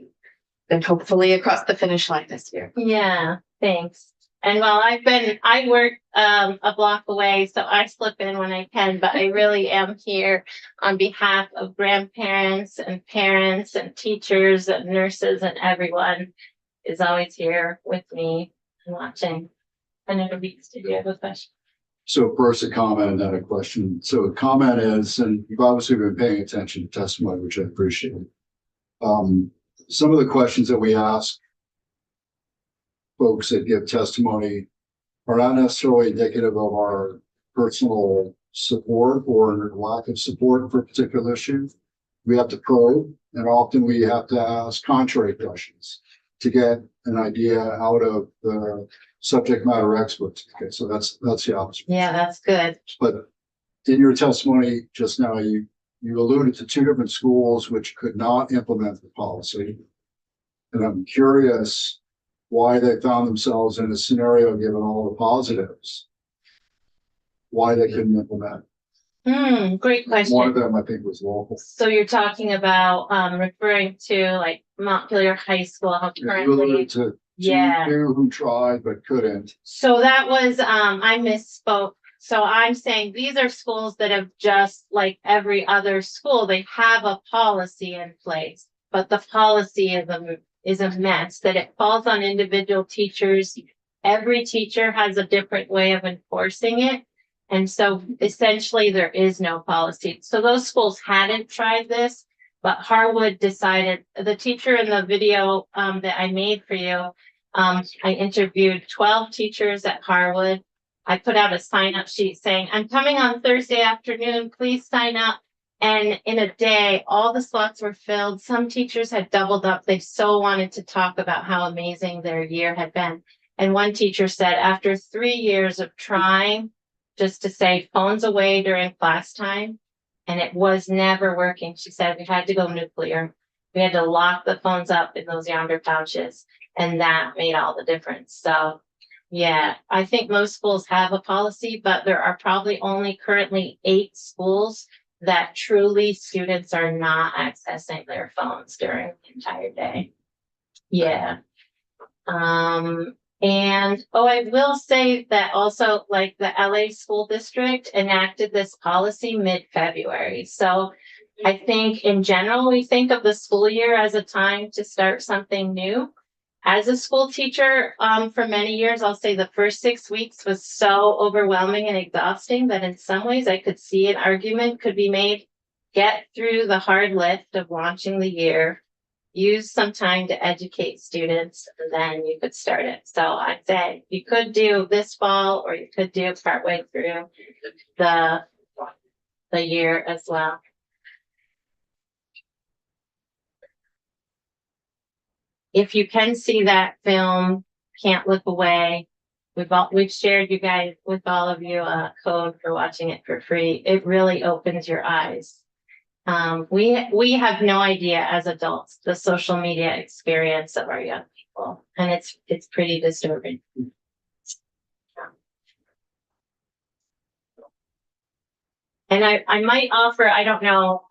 And hopefully across the finish line this year. Yeah, thanks. And while I work a block away, so I slip in when I can, but I really am here on behalf of grandparents and parents and teachers and nurses, and everyone is always here with me and watching. I know the weeks to do have a question. So first a comment and then a question. So the comment is, and you've obviously been paying attention to testimony, which I appreciate. Some of the questions that we ask folks that give testimony are not necessarily indicative of our personal support or lack of support for a particular issue. We have to probe, and often we have to ask contrary questions to get an idea out of the subject matter experts. Okay, so that's the opposite. Yeah, that's good. But in your testimony just now, you alluded to two different schools which could not implement the policy. And I'm curious why they found themselves in a scenario, given all the positives, why they couldn't implement. Great One question. of them, I think, was local. So you're talking about, referring to like Montpelier High School, how You currently, alluded to yeah. two who tried but couldn't. So that was, I misspoke. So I'm saying these are schools that have just like every other school, they have a policy in place, but the policy is a mess, that it falls on individual teachers. Every teacher has a different way of enforcing it. And so essentially there is no policy. So those schools hadn't tried this, but Harwood decided, the teacher in the video that I made for you, I interviewed 12 teachers at Harwood. I put out a sign-up sheet saying, I'm coming on Thursday afternoon, please sign up. And in a day, all the slots were filled. Some teachers had doubled up. They so wanted to talk about how amazing their year had been. And one teacher said, after 3 years of trying just to say phones away during class time, and it was never working. She said, we had to go nuclear. We had to lock the phones up in those yonder pouches, and that made all the difference. So yeah, I think most schools have a policy, but there are probably only currently 8 schools that truly students are not accessing their phones during the entire day. Yeah. And I will say that also, like, the LA school district enacted this policy mid-February. So I think in general, we think of the school year as a time to start something new. As a school teacher, for many years, I'll say the first 6 weeks was so overwhelming and exhausting that in some ways I could see an argument could be made, get through the hard lift of launching the year, use some time to educate students, and then you could start it. So I'd say you could do this fall, or you could do partway through the year as well. If you can see that film, Can't Look Away, we've shared you guys with all of you a code for watching it for free. It really opens your eyes. We have no idea as adults the social media experience of our young people, and it's pretty disturbing. And I might offer, I don't know,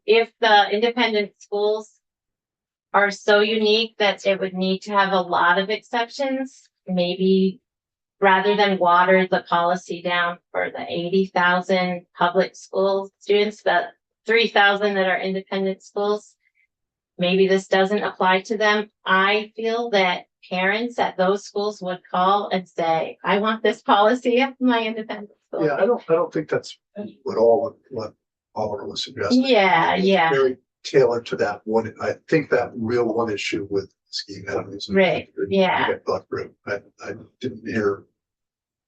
if the independent schools are so unique that it would need to have a lot of exceptions, maybe rather than water the policy down for the 80,000 public school students, the 3,000 that are independent schools, maybe this doesn't apply to them. I feel that parents at those schools would call and say, I want this policy at my independent school. Yeah, I don't think that's what Oliver was suggesting. Yeah. Very tailored to that one. I think that real one issue with ski academies. Right, yeah. I didn't hear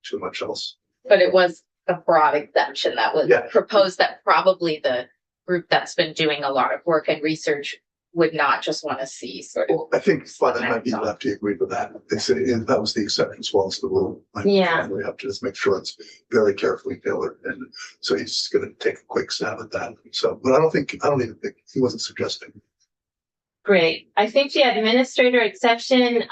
too much else. But it was a broad exemption that was Yeah. proposed, that probably the group that's been doing a lot of work and research would not just want to see sort of. Well, I think Fun might be left to agree with that. They said that was the exception as well as the rule. Yeah. We have to just make sure it's very carefully tailored, and so he's going to take a quick stab at that. So, but I don't even think he wasn't suggesting. Great. I think the administrator exception,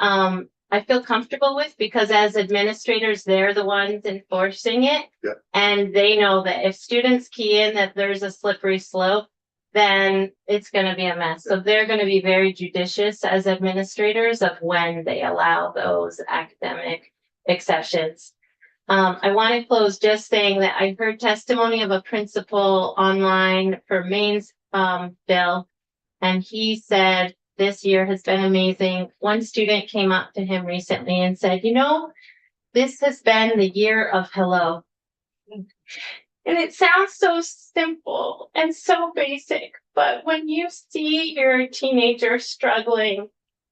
I feel comfortable with, because as administrators, they're the ones enforcing it. Yeah. And they know that if students key in that there's a slippery slope, then it's going to be a mess. So they're going to be very judicious as administrators of when they allow those academic exceptions. I want to close just saying that I heard testimony of a principal online for Maine's bill, and he said this year has been amazing. One student came up to him recently and said, this has been the year of hello. And it sounds so simple and so basic, but when you see your teenager struggling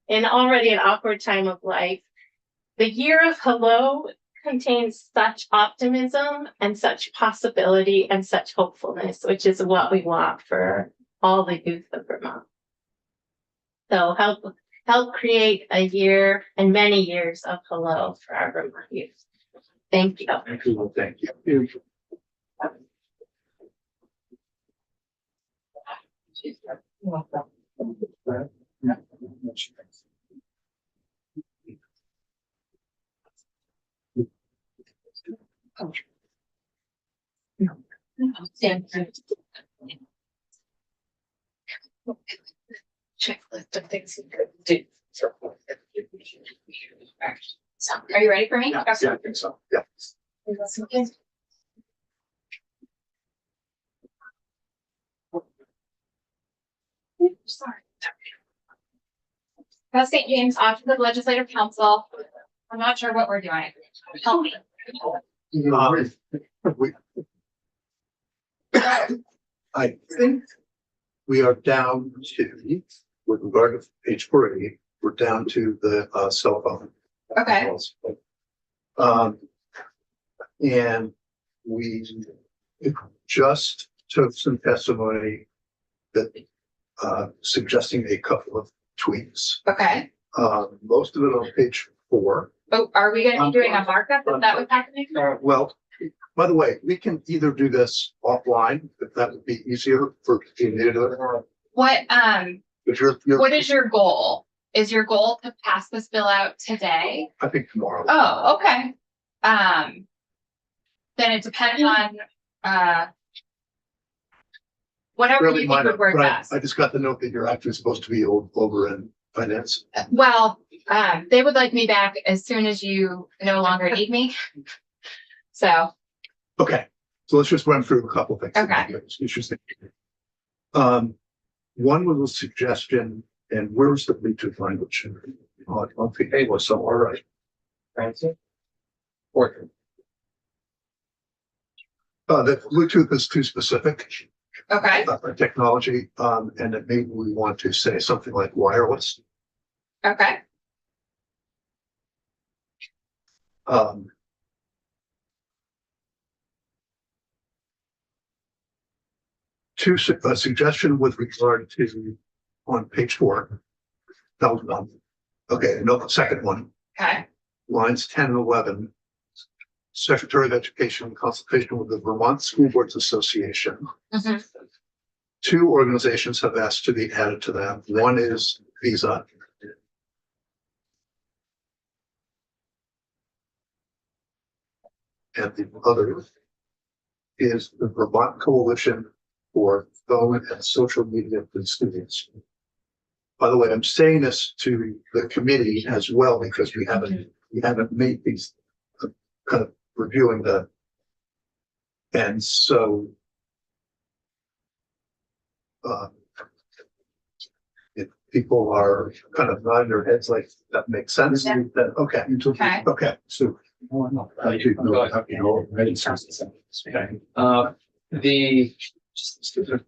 in already an awkward time of life, the year of hello contains such optimism and such possibility and such hopefulness, which is what we want for all the youth of Vermont. So help create a year and many years of hello for our Vermont youth. Thank you. Thank you. Checklist of things you could do. So, are you ready for me? Yeah, I think so. Yeah. Sorry. Press St. James off to the Legislative Council. I'm not sure what we're doing. Help me. We- I think we are down to, with regard to page 480, we're down to the cell phone. Okay. And we just took some testimony that suggesting a couple of tweaks. Okay. Most of it on page 4. Oh, are we gonna be doing a markup? Is that what's happening? Well, by the way, we can either do this offline, if that would be easier for you to do it. What, But you're, what is your goal? Is your goal to pass this bill out today? I think tomorrow. Oh, okay. Then it depends on, whatever Really you think minor, would work but best. I just got the note that you're actually supposed to be over in finance. Well, they would like me back as soon as you no longer need me. So, Okay, so let's just run through a couple things. Okay. It's interesting. One was a suggestion, and where's the Bluetooth language? On page 8 somewhere, right? Or The Bluetooth is too specific, okay, technology, and that maybe we want to say something like wireless. okay, A suggestion with regard to on page 4. That was one. Okay, no, the second one, okay, lines 10 and 11. Secretary of Education in consultation with the Vermont School Boards Association. mhm, 2 organizations have asked to be added to that. One is Visa. And the other is the Vermont Coalition for Phone and Social Media for Students. By the way, I'm saying this to the committee as well because we haven't made these kind of reviewing the. And so. If people are kind of nodding their heads like that makes sense, Yeah. then okay, okay. okay, so.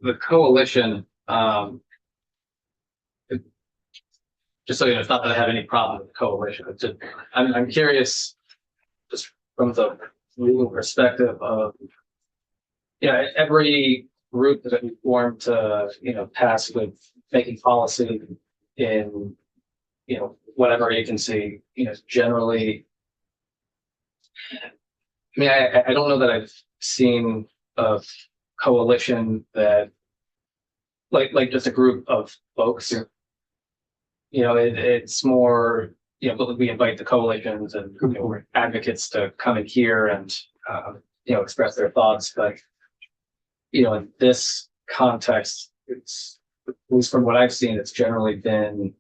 The coalition, just so you know, it's not that I have any problem with the coalition. It's just, I'm curious, just from the legal perspective of, every group that we form to, task with making policy in, whatever agency, generally. I mean, I don't know that I've seen a coalition that like just a group of folks. It's more, but we invite the coalitions and we're advocates to come in here and express their thoughts. But in this context, it's, at least from what I've seen, it's generally been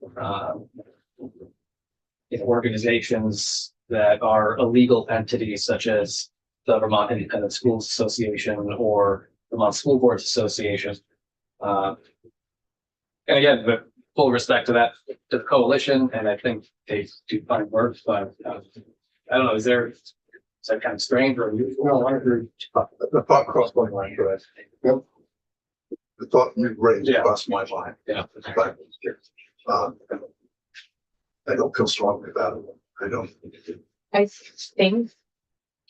organizations that are illegal entities such as the Vermont Independent Schools Association or Vermont School Boards Association. And again, with full respect to to the coalition, and I think they do fine work, but I don't know, is there Is that kind of strange or unusual? No, I agree. The thought crossed my mind, but the thought you raised Yeah. crossed my mind, Yeah. but, I don't feel strongly about it. I don't. I think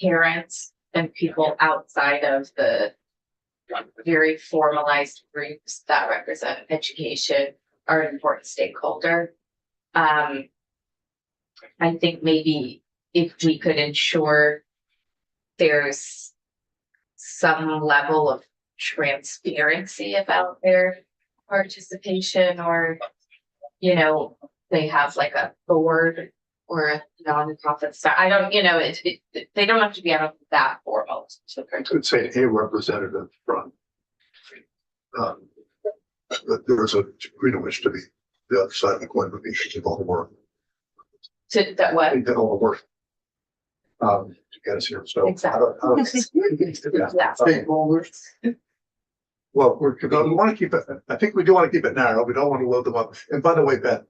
parents and people outside of the very formalized groups that represent education are an important stakeholder. I think maybe if we could ensure there's some level of transparency about their participation, or, you know, they have like a board or a nonprofit staff. I don't, you know, they don't have to be out of that formal to Could say a representative from. But there is a degree to which to be the other side of the coin would be to all the work. to that what Did all the work. To get us here, so. Exactly. Yeah. Stakeholders. Well, we want to keep it, I think we do want to keep it narrow. We don't want to load them up. And by the way, Beth,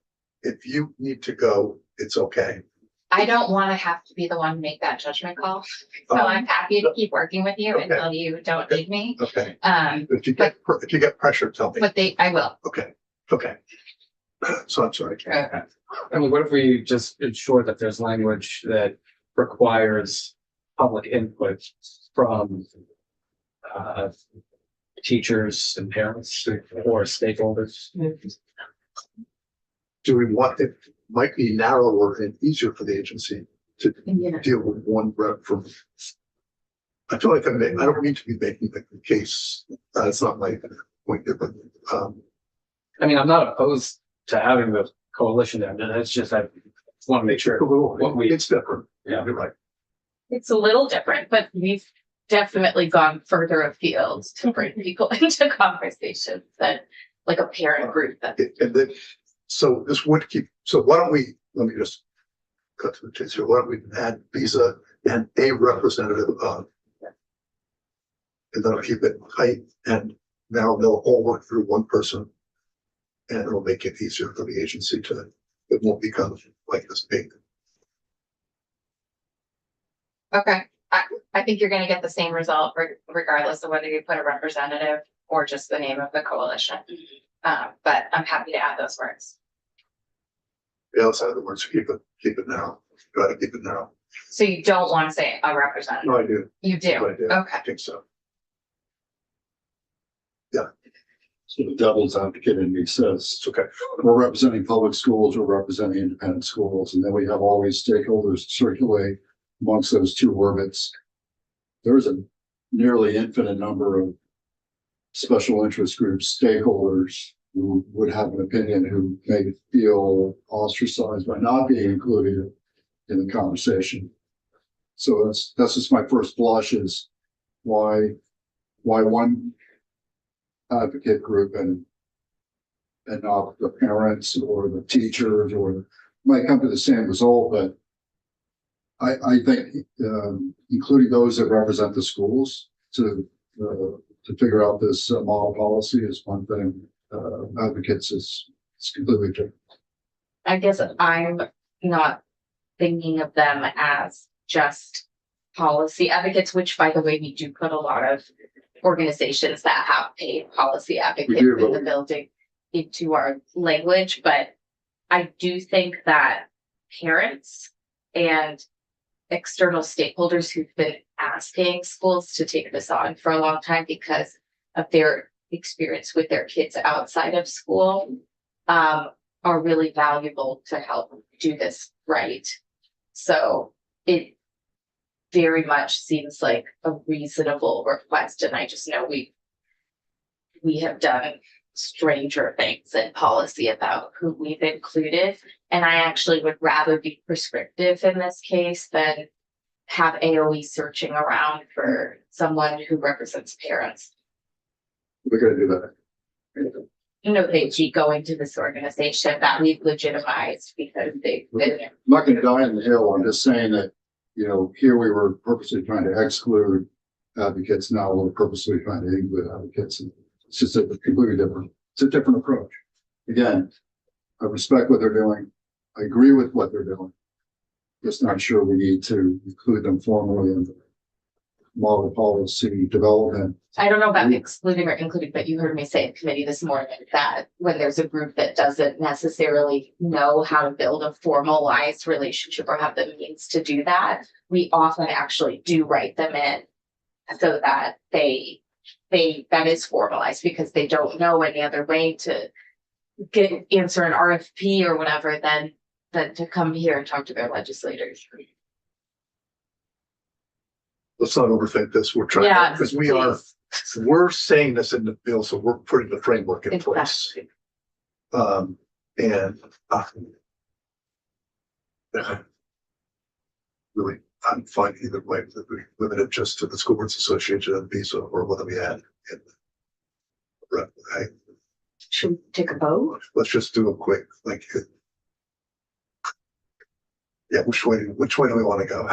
if you need to go, it's okay. I don't want to have to be the one to make that judgment call. So Um, I'm happy to keep working with you okay. until you don't need me. Okay. Um, If you get pressure, tell me. but I will. Okay. Okay. So I'm sorry. I mean, what if we just ensure that there's language that requires public input from teachers and parents or stakeholders? Do we want, it might be narrower and easier for the agency to Yeah. deal with one rep from. I feel like I don't need to be making the case. That's not my point there, but, I mean, I'm not opposed to having the coalition there. It's just, I want to make sure. What we- it's different. Yeah. You're right. It's a little different, but we've definitely gone further afield to bring people into conversations than like a parent group that. And then, so this would keep, so why don't we, let me just cut to the chase here. Why don't we add visa and a representative of. And then I'll keep it tight, and now they'll all work through one person. And it'll make it easier for the agency to, it won't become like this big. Okay. I think you're gonna get the same result regardless of whether you put a representative or just the name of the coalition. But I'm happy to add those words. The other side of the words, keep it narrow. Try to keep it narrow. So you don't want to say a representative? No, I do. You do? I do. Okay. I think so. So the devil's advocate in me says, It's okay. we're representing public schools, we're representing independent schools, and then we have all these stakeholders circulate amongst those two orbits. There's a nearly infinite number of special interest groups, stakeholders who would have an opinion, who may feel ostracized by not being included in the conversation. So that's just my first blush, is why one advocate group and not the parents or the teachers, or might come to the same result, but I think including those that represent the schools to figure out this model policy is one thing. Advocates is completely different. I guess I'm not thinking of them as just policy advocates, which by the way, we do put a lot of organizations that have paid policy advocates do, in the building into our language, but I do think that parents and external stakeholders who've been asking schools to take this on for a long time because of their experience with their kids outside of school, are really valuable to help do this right. So it very much seems like a reasonable request, and I just know we have done stranger things in policy about who we've included, and I actually would rather be prescriptive in this case than have AOE searching around for someone who represents parents. We're gonna do that. You know, they'd be going to this organization that we've legitimized because they've been. I'm not gonna die on the hill. I'm just saying that, here we were purposely trying to exclude advocates. Now we're purposely trying to include advocates. And it's just a completely different, it's a different approach. Again, I respect what they're doing. I agree with what they're doing. Just not sure we need to include them formally in the model policy development. I don't know about excluding or including, but you heard me say in committee this morning that when there's a group that doesn't necessarily know how to build a formalized relationship or have the means to do that, we often actually do write them in so that that is formalized because they don't know any other way to answer an RFP or whatever than to come here and talk to their legislators. Let's not overthink this. We're trying, Yeah, because please. we're saying this in the bill, so we're putting the framework in place. Exactly. And really, I'm fine either way, that we limit it just to the School Boards Association and VISA or whether we add. Should we take a vote? Let's just do a quick, yeah, which way do we want to go?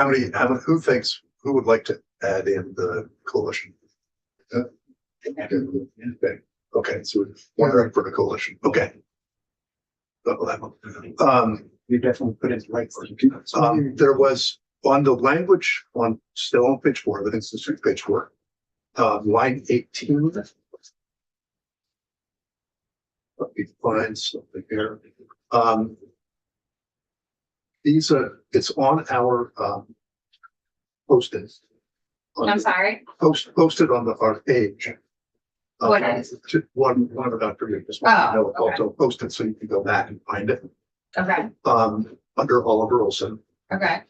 Who would like to add in the coalition? Okay, so we're wondering for the coalition, okay. You definitely put it right. There was on the language still on page 4, I think it's page 4, line 18. Let me find something here. It's on our posted. I'm sorry. Posted on our page. What is? One of Dr. Reed's. Oh, okay. Also posted so you can go back and find it. Okay, Under Oliver Olson. okay,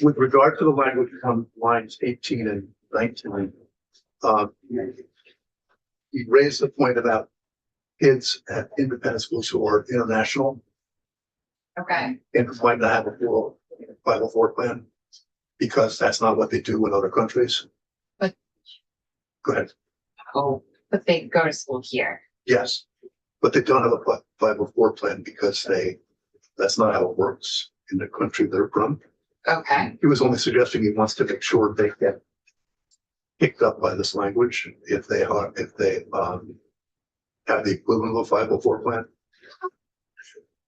With regard to the language on lines 18 and 19, he raised the point about kids at independent schools who are international okay. and might not have a full 504 plan because that's not what they do in other countries. But- Go ahead. Oh, but they go to school here. Yes, but they don't have a 504 plan because that's not how it works in the country they're from. Okay, He was only suggesting he wants to make sure they get picked up by this language if they have the equivalent of a 504 plan.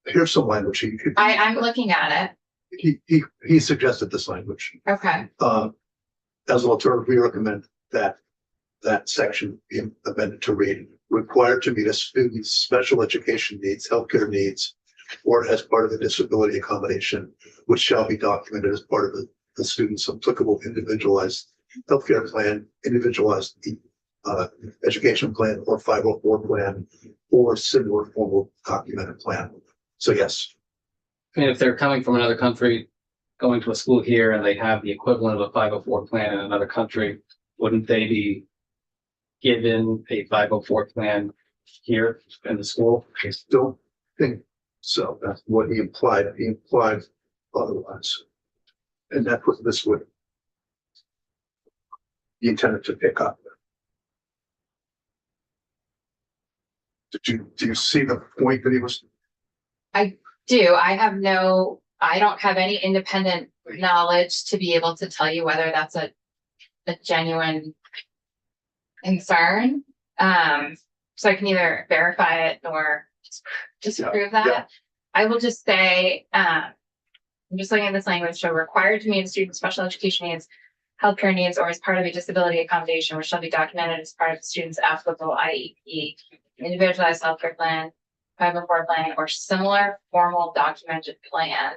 Here's some language. I'm looking at He suggested this language. it. Okay, As an alternative, we recommend that section be amended to read required to meet a student's special education needs, healthcare needs, or as part of a disability accommodation, which shall be documented as part of the student's applicable individualized healthcare plan, individualized education plan, or 504 plan, or similar formal documented plan. So yes, I mean, if they're coming from another country, going to a school here and they have the equivalent of a 504 plan in another country, wouldn't they be given a 504 plan here in the school? I don't think so. That's what he implied. He implied otherwise. And that's what this would be intended to pick up. Do you see the point that he was? I don't have any independent knowledge to be able to tell you whether that's a genuine concern. So I can either verify it or disprove that. yeah. I will just say, I'm just looking at this language, so required to meet a student's special education needs, healthcare needs, or as part of a disability accommodation, which shall be documented as part of the student's applicable IEP, individualized healthcare plan, 504 plan, or similar formal documented plan.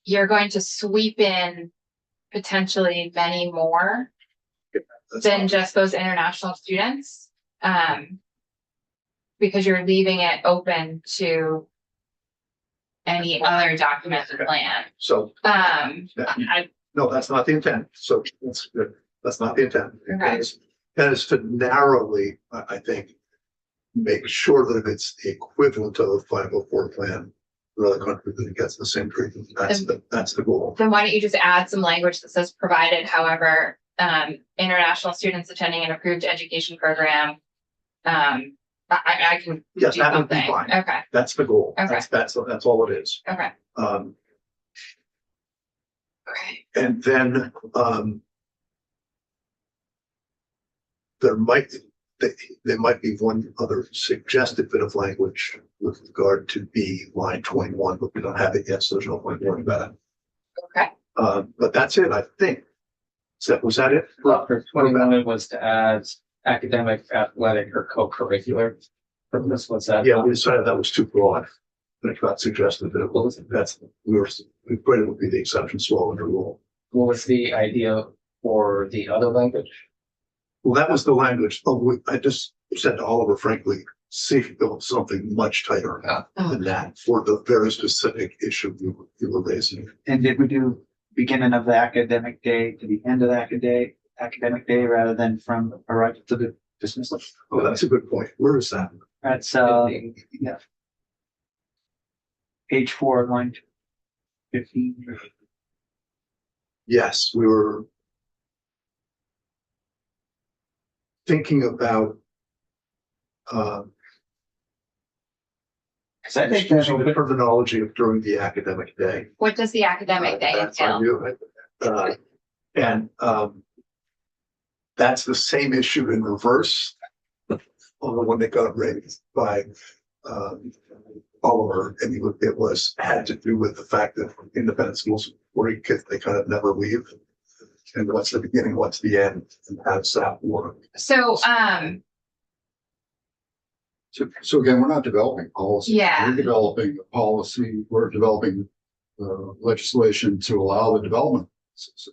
You're going to sweep in potentially many more That's than not- just those international students. Because you're leaving it open to any other documented plan. So, I, no, that's not the intent. So that's good. That's not the intent. Okay. That is to narrowly, I think, make sure that it's the equivalent of a 504 plan for other countries that it gets the same treatment. That's the goal. then why don't you just add some language that says provided, however, international students attending an approved education program. I can do Yes, that would be something. fine. Okay, That's the goal. Okay. That's all it is. okay, okay. And then, there might be one other suggested bit of language with regard to B, line 21, but we don't have it yet, so there's no point worrying about it. Okay. But that's it, I think. Was that it? For 21 was to add academic, athletic, or co-curricular. Purpose was that? Yeah, we decided that was too broad. And it got suggested that it was, we put it would be the exception swallowed the rule. What was the idea for the other language? Well, that was the language. Oh, I just said to Oliver, frankly, see if you build something much tighter than that for the very specific issue you were raising. And did we do beginning of the academic day to the end of the academic day rather than from arrival to the dismissal? Oh, that's a good point. Where is that? That's, yeah. Page 4, line 15. Yes, we were thinking about, Cause I think using the that, terminology of during the academic day. What does the academic day That's on entail? you. And that's the same issue in reverse. On the one that got raised by Oliver, and it had to do with the fact that independent schools, where kids, they kind of never leave. And what's the beginning, what's the end, and how does that work? So, So again, we're not developing policy. Yeah. We're developing a policy, we're developing legislation to allow the development. So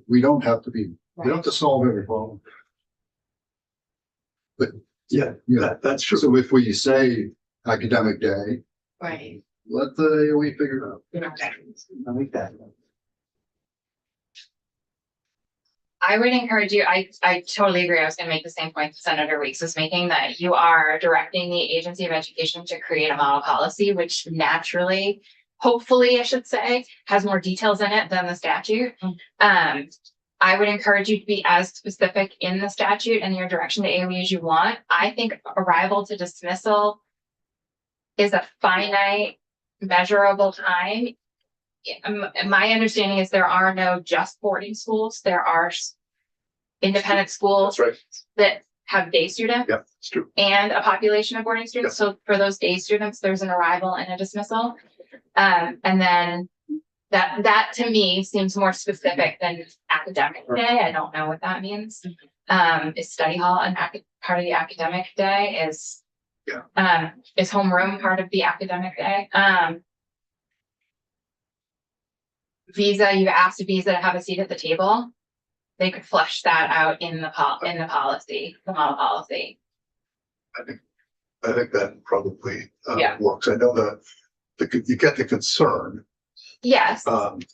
we don't have to be, we don't have to solve every problem. Yeah, that's true. So if we say academic day, right. let the AOE figure it out. I like that. I would encourage you, I totally agree. I was gonna make the same point Senator Weeks was making, that you are directing the Agency of Education to create a model policy, which naturally, hopefully, I should say, has more details in it than the statute. I would encourage you to be as specific in the statute and your direction to AOE as you want. I think arrival to dismissal is a finite, measurable time. My understanding is there are no just boarding schools. There are independent schools That's right. that have day students Yeah, it's true. and a population of boarding students. So for those day students, there's an arrival and a dismissal. And then that to me seems more specific than academic day. I don't know what that means. Is study hall part of the academic day? Is homeroom part of the academic day? Visa, you've asked Visa to have a seat at the table. They could flesh that out in the policy, the model policy. I think that probably Yeah. works. I know that you get the concern, Yes, and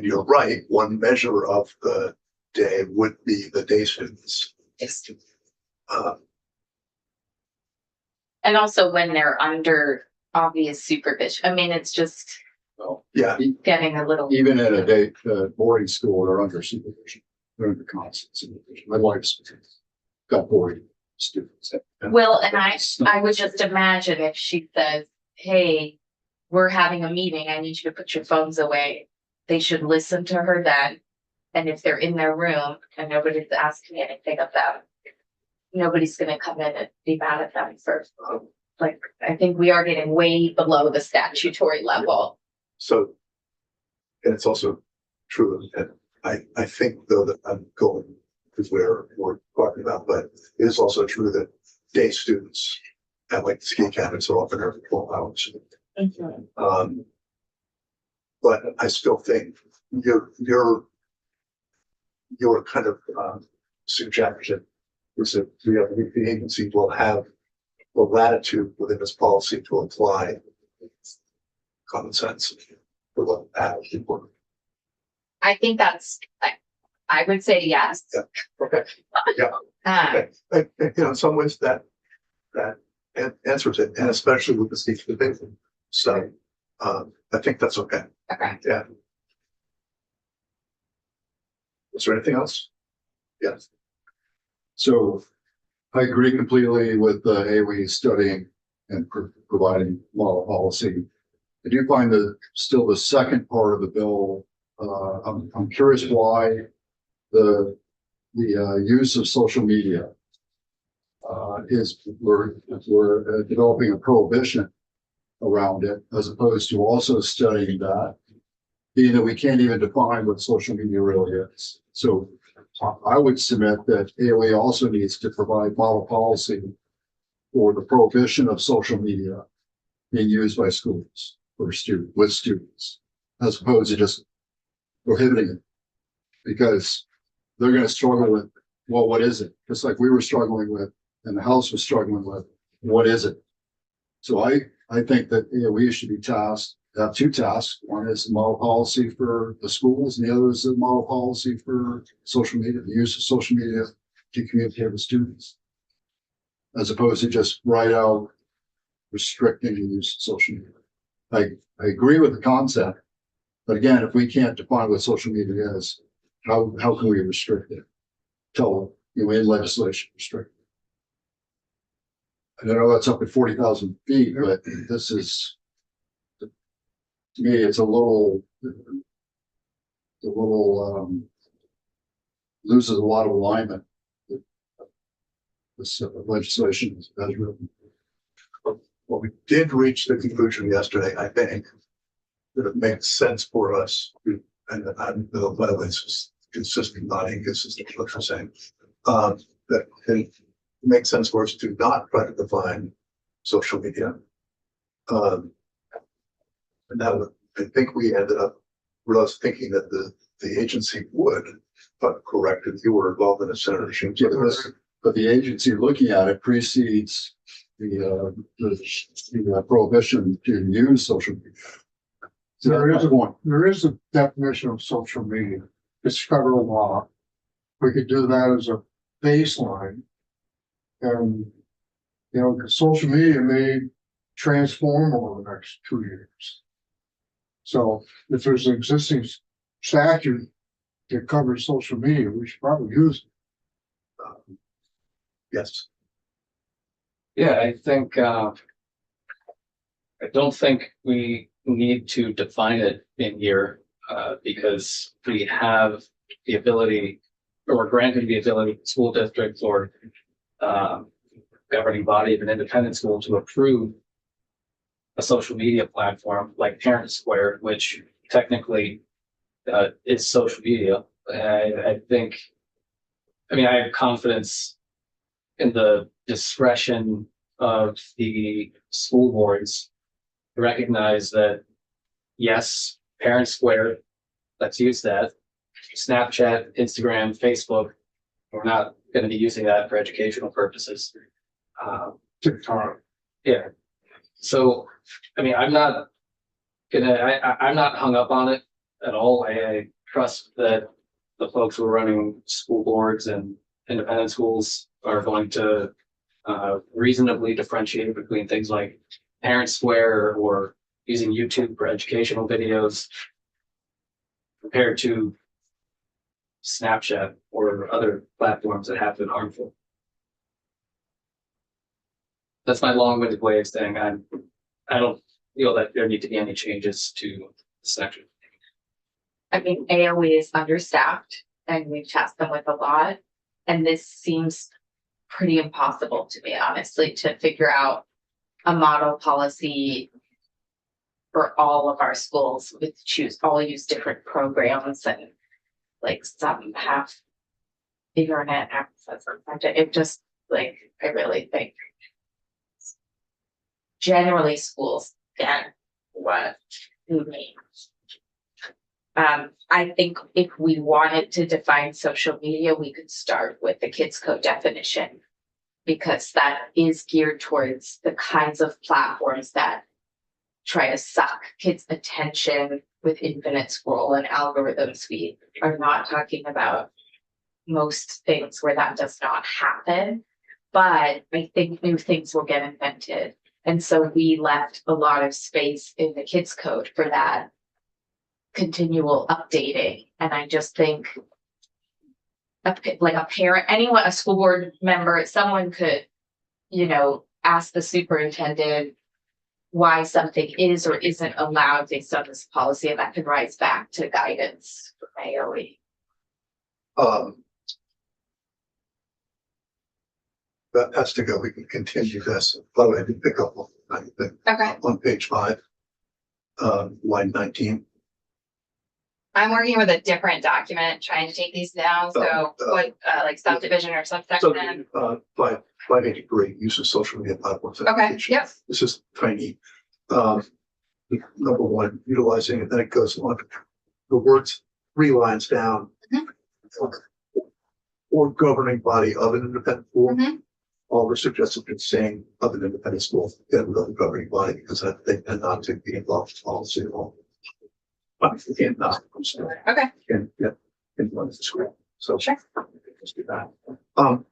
you're right. One measure of the day would be the day students. And also when they're under obvious supervision. I mean, it's just Yeah, getting a little. Even at a day boarding school, they're under supervision. They're under constant supervision. My wife's got boarding students. Well, and I would just imagine if she says, hey, we're having a meeting, I need you to put your phones away. They should listen to her then. And if they're in their room and nobody's asking anything of them, nobody's gonna come in and be mad at them for, like, I think we are getting way below the statutory level. so, and it's also true that I think though that I'm going to where we're talking about, but it is also true that day students at like the ski cabins are often there for 12 hours. But I still think your kind of suggestion is that the agency will have the latitude within its policy to apply common sense for what happens. I think that's, I would say yes. Yeah. Okay. Yeah. Okay. And, in some ways that answers it, and especially with the speech division. So I think that's okay. Okay. Yeah. Is there anything else? Yes. So I agree completely with the AOE studying and providing model policy. I do find that still the second part of the bill, I'm curious why the the use of social media. We're developing a prohibition around it as opposed to also studying that, being that we can't even define what social media really is. So I would submit that AOA also needs to provide model policy for the prohibition of social media being used by schools with students, as opposed to just prohibiting it. Because they're going to struggle with, well, what is it? Just like we were struggling with, and the House was struggling with, what is it? So I think that we should be tasked, have two tasks. One is the model policy for the schools, and the other is the model policy for social media, the use of social media to communicate with students, as opposed to just write out restricting the use of social media. I agree with the concept, but again, if we can't define what social media is, how can we restrict it? Tell, in legislation, restrict it. I know that's up at 40,000 feet, but this is, to me, it's a little loses a lot of alignment. This legislation is written. Well, we did reach the conclusion yesterday, I think, that it makes sense for us, and by the way, this is consistent, not inconsistent, what you're saying, that it makes sense for us to not try to define social media. And that would, I think we ended up us thinking that the agency would, but correct if you were involved in a senatorship. But the agency looking at it precedes the prohibition to use social media. So There is a definition of social media. It's federal law. We could do that as a baseline. And, social media may transform over the next 2 years. So if there's an existing statute that covers social media, we should probably use it. Yes. Yeah, I think, I don't think we need to define it in here, because we have the ability, or we're granted the ability to school districts or governing body of an independent school to approve a social media platform like Parent Square, which technically is social media. I have confidence in the discretion of the school boards to recognize that, yes, Parent Square, let's use that. Snapchat, Instagram, Facebook, we're not going to be using that for educational purposes. TikTok. Yeah. So, I'm not I'm not hung up on it at all. I trust that the folks who are running school boards and independent schools are going to reasonably differentiate between things like Parent Square or using YouTube for educational videos compared to Snapchat or other platforms that have been harmful. That's my long-winded way of saying I don't feel that there need to be any changes to the section. AOE is understaffed and we've tasked them with a lot. And this seems pretty impossible to me, honestly, to figure out a model policy for all of our schools with all use different programs, and like some have internet access. It just I really think generally schools get what we need. I think if we wanted to define social media, we could start with the Kids Code definition, because that is geared towards the kinds of platforms that try to suck kids' attention with infinite scroll and algorithms. We are not talking about most things where that does not happen, but I think new things will get invented. And so we left a lot of space in the Kids Code for that continual updating. And I just think a parent, anyone, a school board member, someone could, ask the superintendent why something is or isn't allowed based on this policy, and that could rise back to guidance for AOE. that has to go. We can continue this. By the way, I did pick up Okay, on page 5, line 19. I'm working with a different document, trying to take these down, so what, like subdivision or So, subsection? 583, use of social media platforms. Okay, yep, This is tiny. Number 1, utilizing, and then it goes on. The words 3 lines down. Or governing body of an independent school. Mhm. All we're suggesting is saying of an independent school, and the governing body, because I think and not to be involved in policy at all. But again, not. okay, And yeah, influence the school. So. Sure. Let's do that.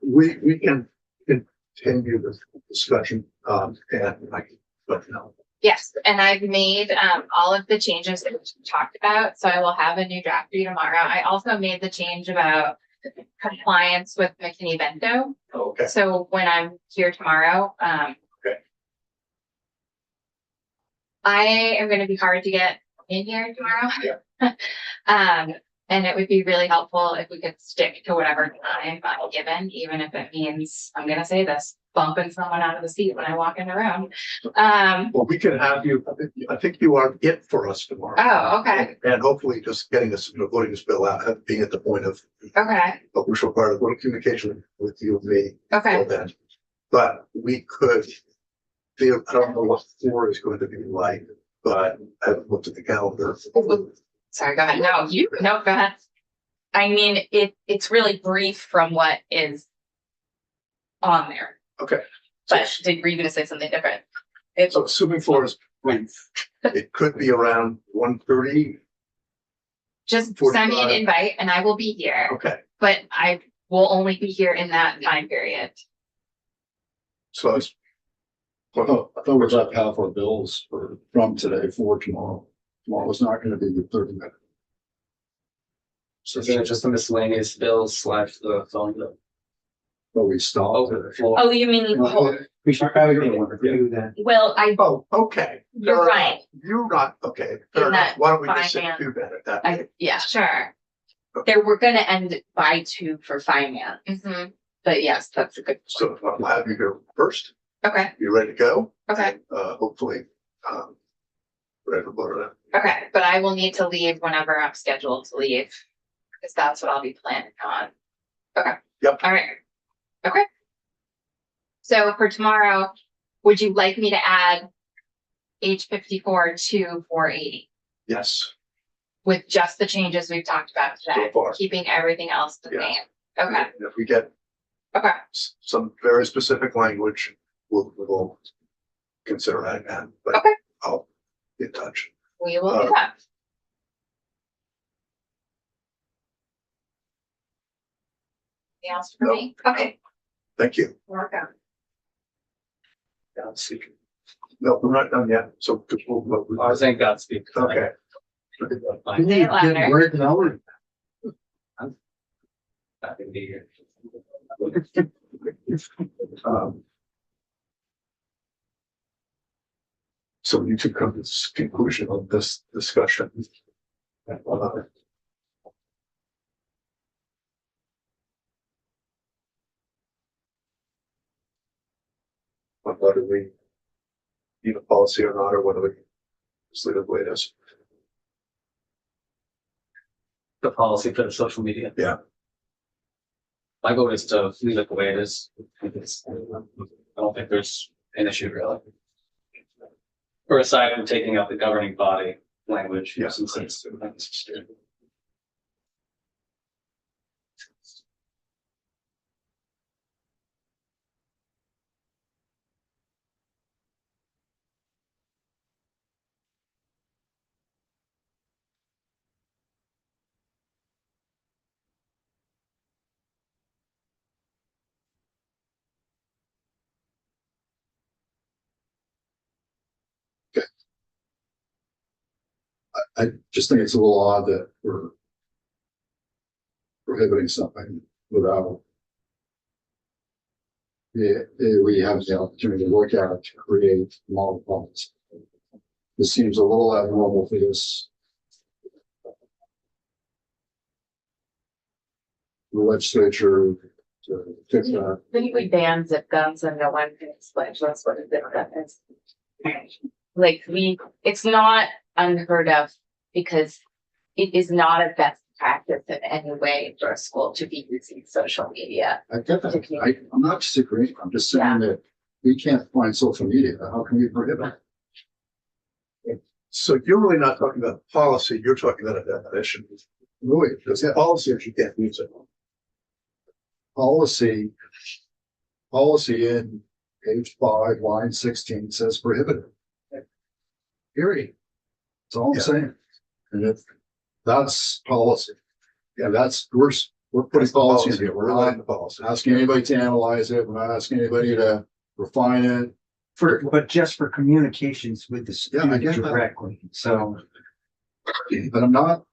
We can continue this discussion, and I can, but no. yes, and I've made, all of the changes that we talked about, so I will have a new draft for you tomorrow. I also made the change about compliance with McKinney-Vento. Okay. So when I'm here tomorrow, Okay. I am gonna be hard to get in here tomorrow. Yeah. And it would be really helpful if we could stick to whatever time I'm given, even if it means, I'm gonna say this, bumping someone out of the seat when I walk in the room. Well, we can have you, I think you are it for us tomorrow. Oh, okay, And hopefully just getting this, voting this bill out, being at the point of, okay, but we're part of little communication with you and me. okay. Till then. But we could, I don't know what 4 is going to be like, but I haven't looked at the calendar. Sorry, go ahead. No, go ahead. I mean, it's really brief from what is on there, Okay. but were you gonna say something different? So assuming 4 is brief, it could be around 1:30. Just send me an 45. invite and I will be here, Okay, but I will only be here in that time period. so it's. I thought we'd have half our bills from today for tomorrow. Tomorrow is not gonna be the 30-minute. So then just the miscellaneous bills / the phone bill. But we stopped. Over the floor. Oh, you mean, We should probably do that. well, Oh, okay. you're right. You're not, okay. Fair In enough. that Why don't we just sit finance- through that at that? I, yeah, Sure. there, we're gonna end by 2 for finance, Mhm. but yes, that's a good. So I'll have you go first. Okay, You ready to go? okay, Hopefully, ready to vote on it. okay. But I will need to leave whenever I'm scheduled to leave. Because that's what I'll be planning on. Okay. Yep. All right. Okay. So for tomorrow, would you like me to add H54 to 480 Yes, with just the changes we've talked about today? so far. Keeping everything else the Yes. same? Okay, If we get okay, some very specific language, we'll consider that, but Okay. I'll be in touch. we will do that. Anything else for No. me? Okay, Thank you. welcome. Godspeed. No, we're not done yet, so we'll. I was saying Godspeed. Okay. Fine. Say it louder. Break an hour. I can be here. Um, So we need to come to this conclusion of this discussion. Whether we need a policy or not, or whether we just leave it the way it is. The policy for the social media. Yeah. My vote is to leave it the way it is. I don't think there's an issue really. Or aside from taking out the governing body language. Yeah. Since it's. I just think it's a little odd that we're prohibiting something without we have the opportunity to look at it to create model policy. This seems a little abnormal for this. The legislature to fix that. I think we ban zip guns and no one can explain to us what a zip gun is. Like it's not unheard of because it is not a best practice in any way for a school to be using social media. I get that. I'm not disagreeing. I'm just saying that we can't find social media. How can we prohibit it? So you're really not talking about policy, you're talking about a definition. Really, Because the policy is you can't use it. policy in page 5, line 16 says prohibited. Period. That's all I'm Yeah. saying. And if that's policy, yeah, we're putting That's the policy in here. We're We're not in not the policy. asking anybody to analyze it. We're not asking anybody to refine it. But just for communications with the Yeah, I student get that. directly, so. But I'm not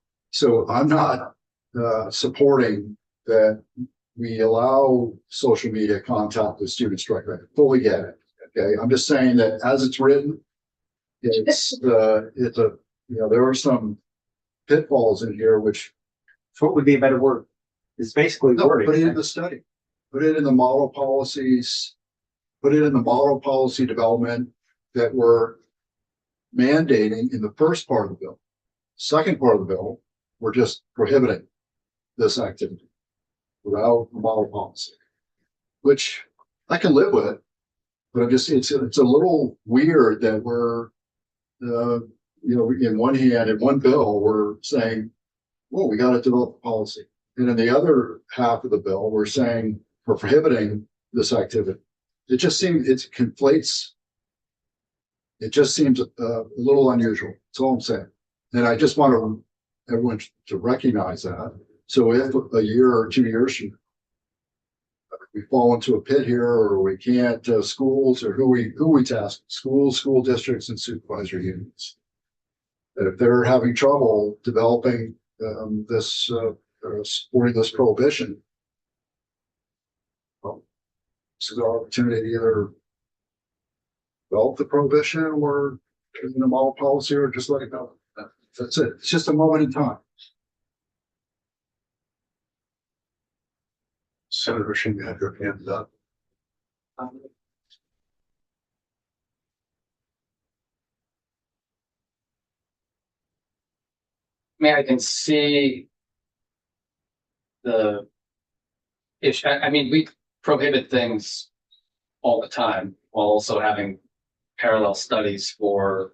supporting that we allow social media contact with students directly. I fully get it. Okay, I'm just saying that as it's written, it's there are some pitfalls in here which. What would be a better word? It's basically No, wording. put it in the study. Put it in the model policies. Put it in the model policy development that we're mandating in the first part of the bill. Second part of the bill, we're just prohibiting this activity without a model policy, which I can live with. But it's a little weird that we're, in one hand, in one bill, we're saying, well, we got to develop a policy. And in the other half of the bill, we're saying we're prohibiting this activity. It just seems, it conflates. It just seems a little unusual. That's all I'm saying. And I just want everyone to recognize that. So if a year or 2 years from we fall into a pit here, or we can't, schools, or who we task, schools, school districts, and supervisory unions, that if they're having trouble developing supporting this prohibition, well, this is our opportunity to either develop the prohibition or in a model policy, or just let it go. That's it. It's just a moment in time. Senator Shin, you have your hand up. I mean, I can see the issue. I mean, we prohibit things all the time while also having parallel studies for,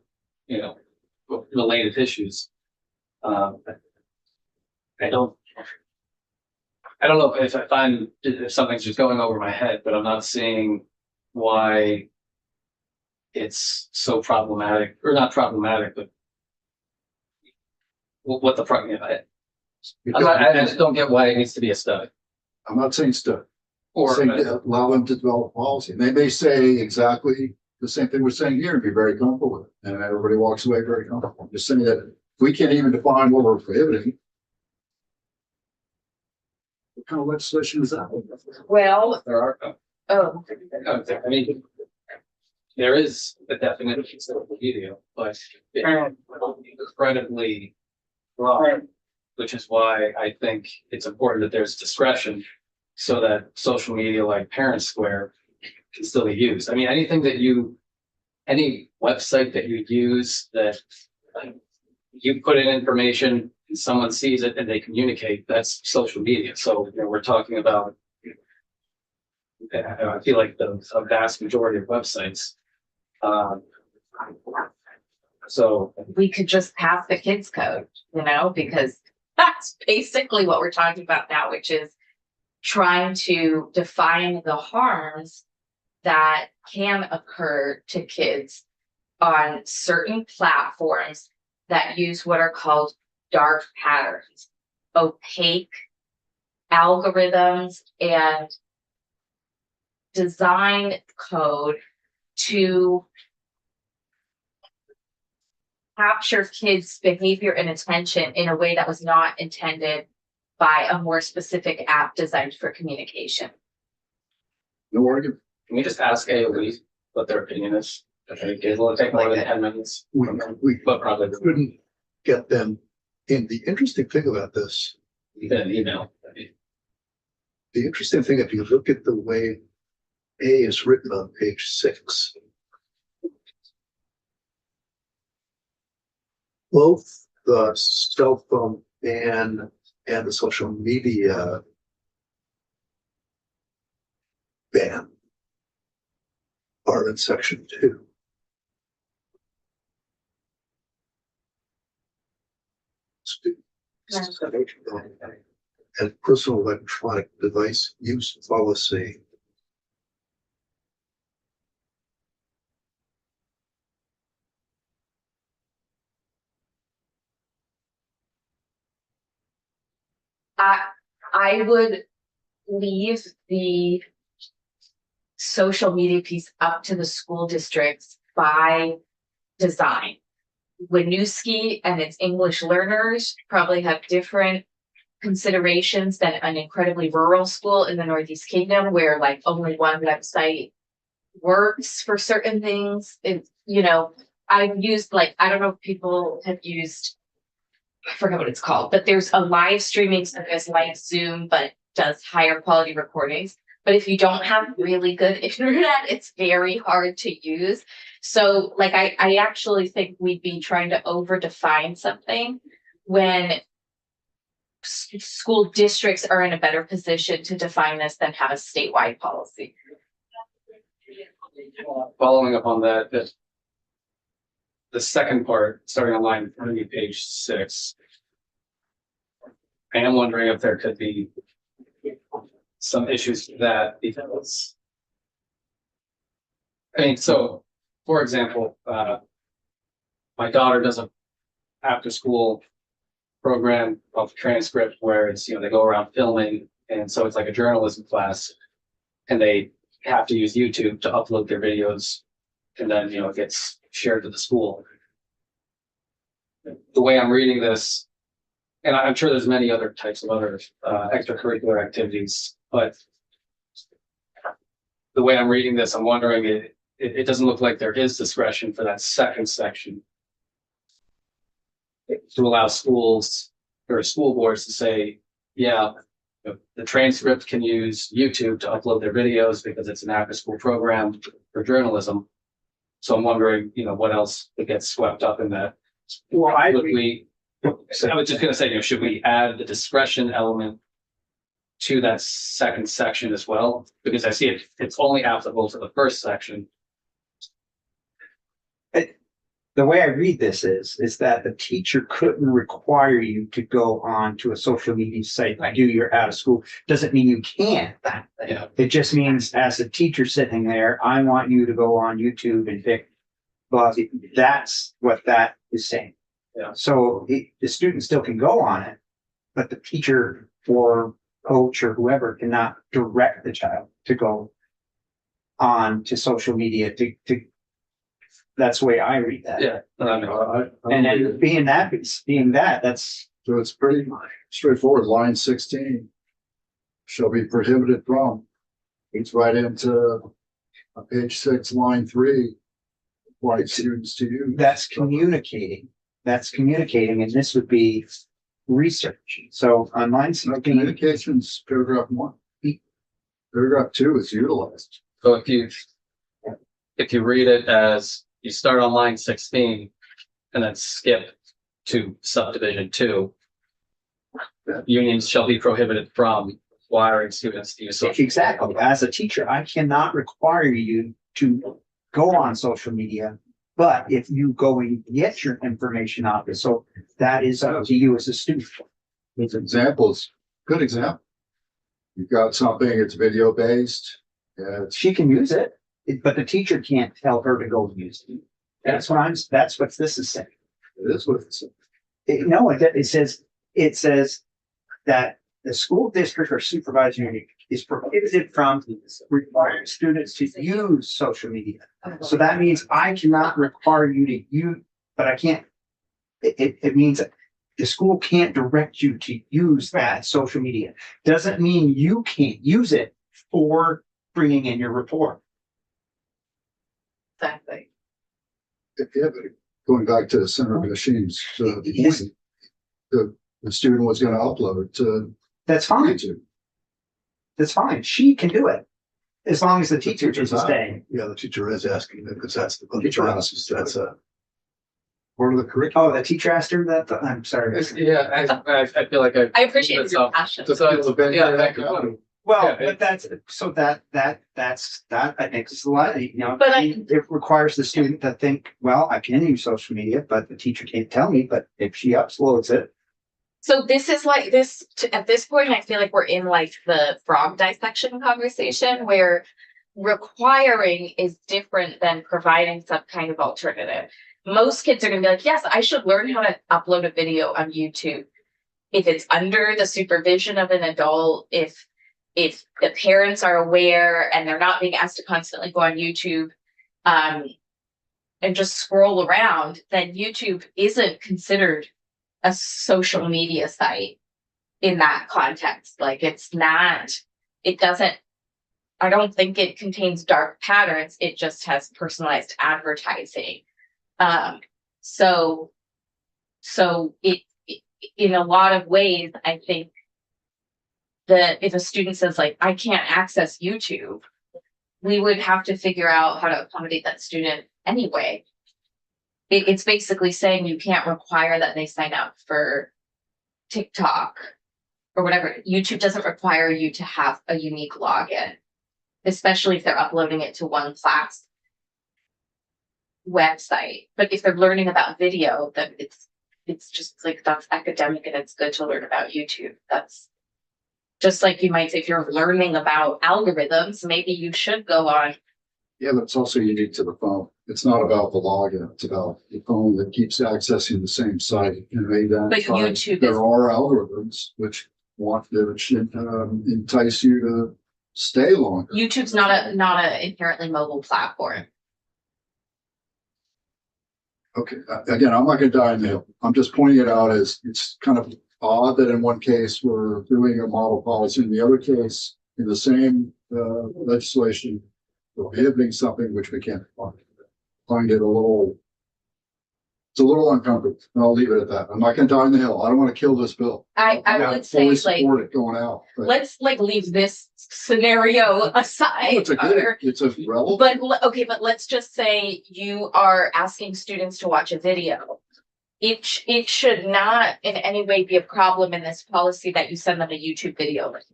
related issues. I don't know if something's just going over my head, but I'm not seeing why it's so problematic, or not problematic, but what the front of it. I just don't get why it needs to be a study. I'm not saying stuff. Or Saying allow them to develop policy. And they may say exactly the same thing we're saying here and be very comfortable with it. And everybody walks away very comfortable. I'm just saying that if we can't even define what we're prohibiting, what kind of legislation is that? Well, there are, oh, I mean, there is a definition of social media, but it's incredibly broad, which is why I think it's important that there's discretion so that social media like Parent Square can still be used. I mean, any website that you use that you put in information and someone sees it and they communicate, that's social media. So we're talking about, I feel like a vast majority of websites. So we could just pass the kids code, because that's basically what we're talking about now, which is trying to define the harms that can occur to kids on certain platforms that use what are called dark patterns, opaque algorithms, and design code to capture kids' behavior and attention in a way that was not intended by a more specific app designed for communication. No argument. can we just ask AOE what their opinion is? It'll take more than 10 minutes. We But probably couldn't get them in. The interesting thing about this, an email. The interesting thing, if you look at the way A is written on page 6, both the cell phone ban and the social media ban are in section 2. And personal electronic device use policy. I would leave the social media piece up to the school districts by design. Winooski and its English learners probably have different considerations than an incredibly rural school in the Northeast Kingdom where like only one website works for certain things. I've used I don't know if people have used, I forget what it's called, but there's a live streaming service like Zoom, but does higher quality recordings. But if you don't have really good internet, it's very hard to use. So I actually think we'd be trying to over define something when school districts are in a better position to define this than have a statewide policy. Following up on that, the second part, starting on line 3, page 6. I am wondering if there could be some issues with that because, so for example, my daughter does a after school program of transcript where it's, they go around filming. And so it's like a journalism class and they have to use YouTube to upload their videos and then, it gets shared to the school. The way I'm reading this, and I'm sure there's many other types of other extracurricular activities, but the way I'm reading this, I'm wondering, it doesn't look like there is discretion for that second section to allow schools or school boards to say, yeah, the transcript can use YouTube to upload their videos because it's an after-school program for journalism. So I'm wondering, what else would get swept up in that? Well, I was just going to say, should we add the discretion element to that second section as well? Because I see it's only applicable to the first section. The way I read this is that the teacher couldn't require you to go on to a social media site to do your out of school. Doesn't mean you can't. Yeah. It just means as a teacher sitting there, I want you to go on YouTube and pick. But that's what that is saying. Yeah. So the student still can go on it, but the teacher or coach or whoever cannot direct the child to go on to social media to that's the way I read that. Yeah. And then being that, that's So it's pretty straightforward. Line 16 shall be prohibited from. It's right into page 6, line 3. White students to use. that's communicating. That's communicating, and this would be research. So on line No, 16, communications, paragraph 1. Paragraph 2 is utilized. So if you read it as you start on line 16 and then skip to subdivision 2, unions shall be prohibited from requiring students to use social. exactly. As a teacher, I cannot require you to go on social media, but if you go and get your information out there, so that is up to you as a student. These examples, good example. You've got something, it's video based. Yeah, She can use it, but the teacher can't tell her to go use it. That's what this is saying. it is what it's. It says that the school district or supervisory unit is prohibited from requiring students to use social media. So that means I cannot require you to use, but I can't. It means that the school can't direct you to use that social media. Doesn't mean you can't use it for bringing in your report. Exactly. Yeah, but going back to the center of machines, Yes. the student was going to upload to That's fine. YouTube. that's fine. She can do it. As long as the teacher teacher's is not. staying. Yeah, the teacher is asking them because that's the Teacher process. That's a part of the curriculum. Oh, the teacher asked her that, I'm sorry. Yeah, I feel like I appreciate your passion. Well, Yeah, but that's, so that I think is a lot, you know, But it requires the student to think, well, I can use social media, but the teacher can't tell me, but if she uploads it. So this is like this, at this point, I feel like we're in like the frog dissection conversation where requiring is different than providing some kind of alternative. Most kids are gonna be like, yes, I should learn how to upload a video on YouTube. If it's under the supervision of an adult, if the parents are aware and they're not being asked to constantly go on YouTube, and just scroll around, then YouTube isn't considered a social media site in that context. Like it's not, it doesn't, I don't think it contains dark patterns. It just has personalized advertising. So it in a lot of ways, I think that if a student says like, I can't access YouTube, we would have to figure out how to accommodate that student anyway. It's basically saying you can't require that they sign up for TikTok or whatever. YouTube doesn't require you to have a unique login, especially if they're uploading it to one class website. But if they're learning about video, then it's just like that's academic and it's good to learn about YouTube. That's just like you might say if you're learning about algorithms, maybe you should go on. Yeah, but it's also unique to the phone. It's not about the login. It's about the phone that keeps accessing the same site. And But YouTube there is- are algorithms which should entice you to stay longer. YouTube's not a inherently mobile platform. Okay, again, I'm not gonna die on the hill. I'm just pointing it out as it's kind of odd that in one case we're doing a model policy, in the other case, in the same legislation, prohibiting something which we can't find it a little. It's a little uncomfortable, and I'll leave it at that. I'm not gonna die on the hill. I don't want to kill this bill. I would say Fully like, support it going out. But let's like leave this scenario aside. it's a good, it's a relevant. But let's just say you are asking students to watch a video. It should not in any way be a problem in this policy that you send them a YouTube video link.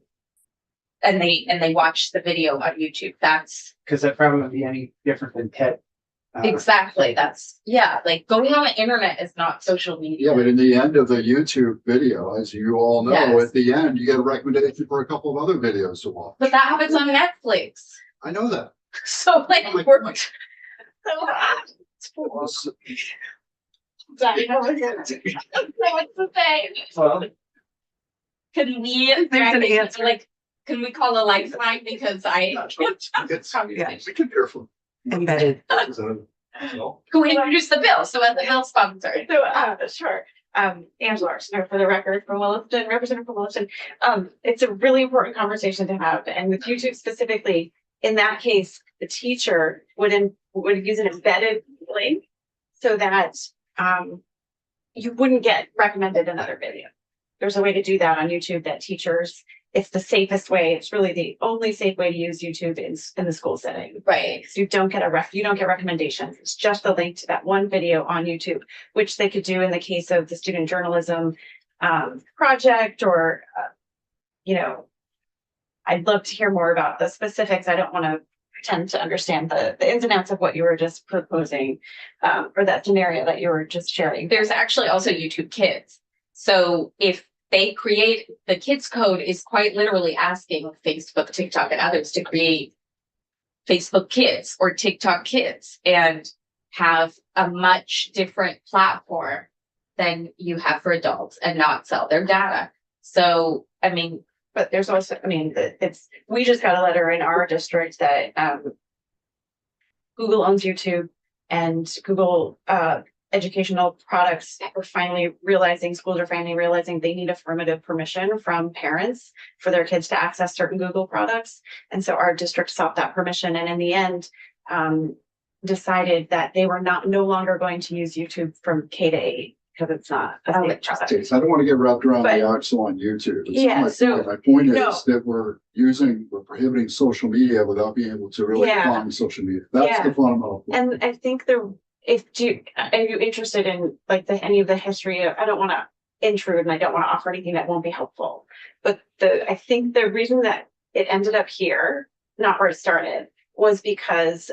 And they watch the video on YouTube. That's Cause that probably wouldn't be any different than TED. exactly, that's, yeah, like going on the internet is not social media. Yeah, but in the end of the YouTube video, as you all know, Yes. at the end, you get a recommendation for a couple of other videos to watch. But that happens on Netflix. I know that. So like Oh my we're. God. Sorry, no, it's the same. Well, Can we, There's an answer. like, can we call a lifeline because I. We can hear from. Embedded. So, Can we introduce the bill? So as the bill sponsor. So, sure. Angela Arsenault for the record from Williston, representative from Williston. It's a really important conversation to have. And with YouTube specifically, in that case, the teacher would use an embedded link so that, you wouldn't get recommended another video. There's a way to do that on YouTube that teachers, it's the safest way. It's really the only safe way to use YouTube in the school setting. Right. So you don't get recommendations. It's just the link to that one video on YouTube, which they could do in the case of the student journalism project or, I'd love to hear more about the specifics. I don't want to pretend to understand the ins and outs of what you were just proposing, or that scenario that you were just sharing. There's actually also YouTube Kids. So if they create, the kids code is quite literally asking Facebook, TikTok, and others to create Facebook Kids or TikTok Kids and have a much different platform than you have for adults and not sell their data. So, I mean, But there's also, we just got a letter in our district that Google owns YouTube and Google educational products are finally realizing, schools are finally realizing they need affirmative permission from parents for their kids to access certain Google products. And so our district sought that permission and in the end, decided that they were no longer going to use YouTube from K to 8. because it's not. a Oh, safe product. I don't want to get wrapped around But- the axle on YouTube. It's not Yeah, my so- point. My point no. is that we're prohibiting social media without being able to really Yeah. find social media. That's Yeah. the fundamental. point. And I think are you interested in like any of the history of, I don't want to intrude and I don't want to offer anything that won't be helpful. But I think the reason that it ended up here, not where it started, was because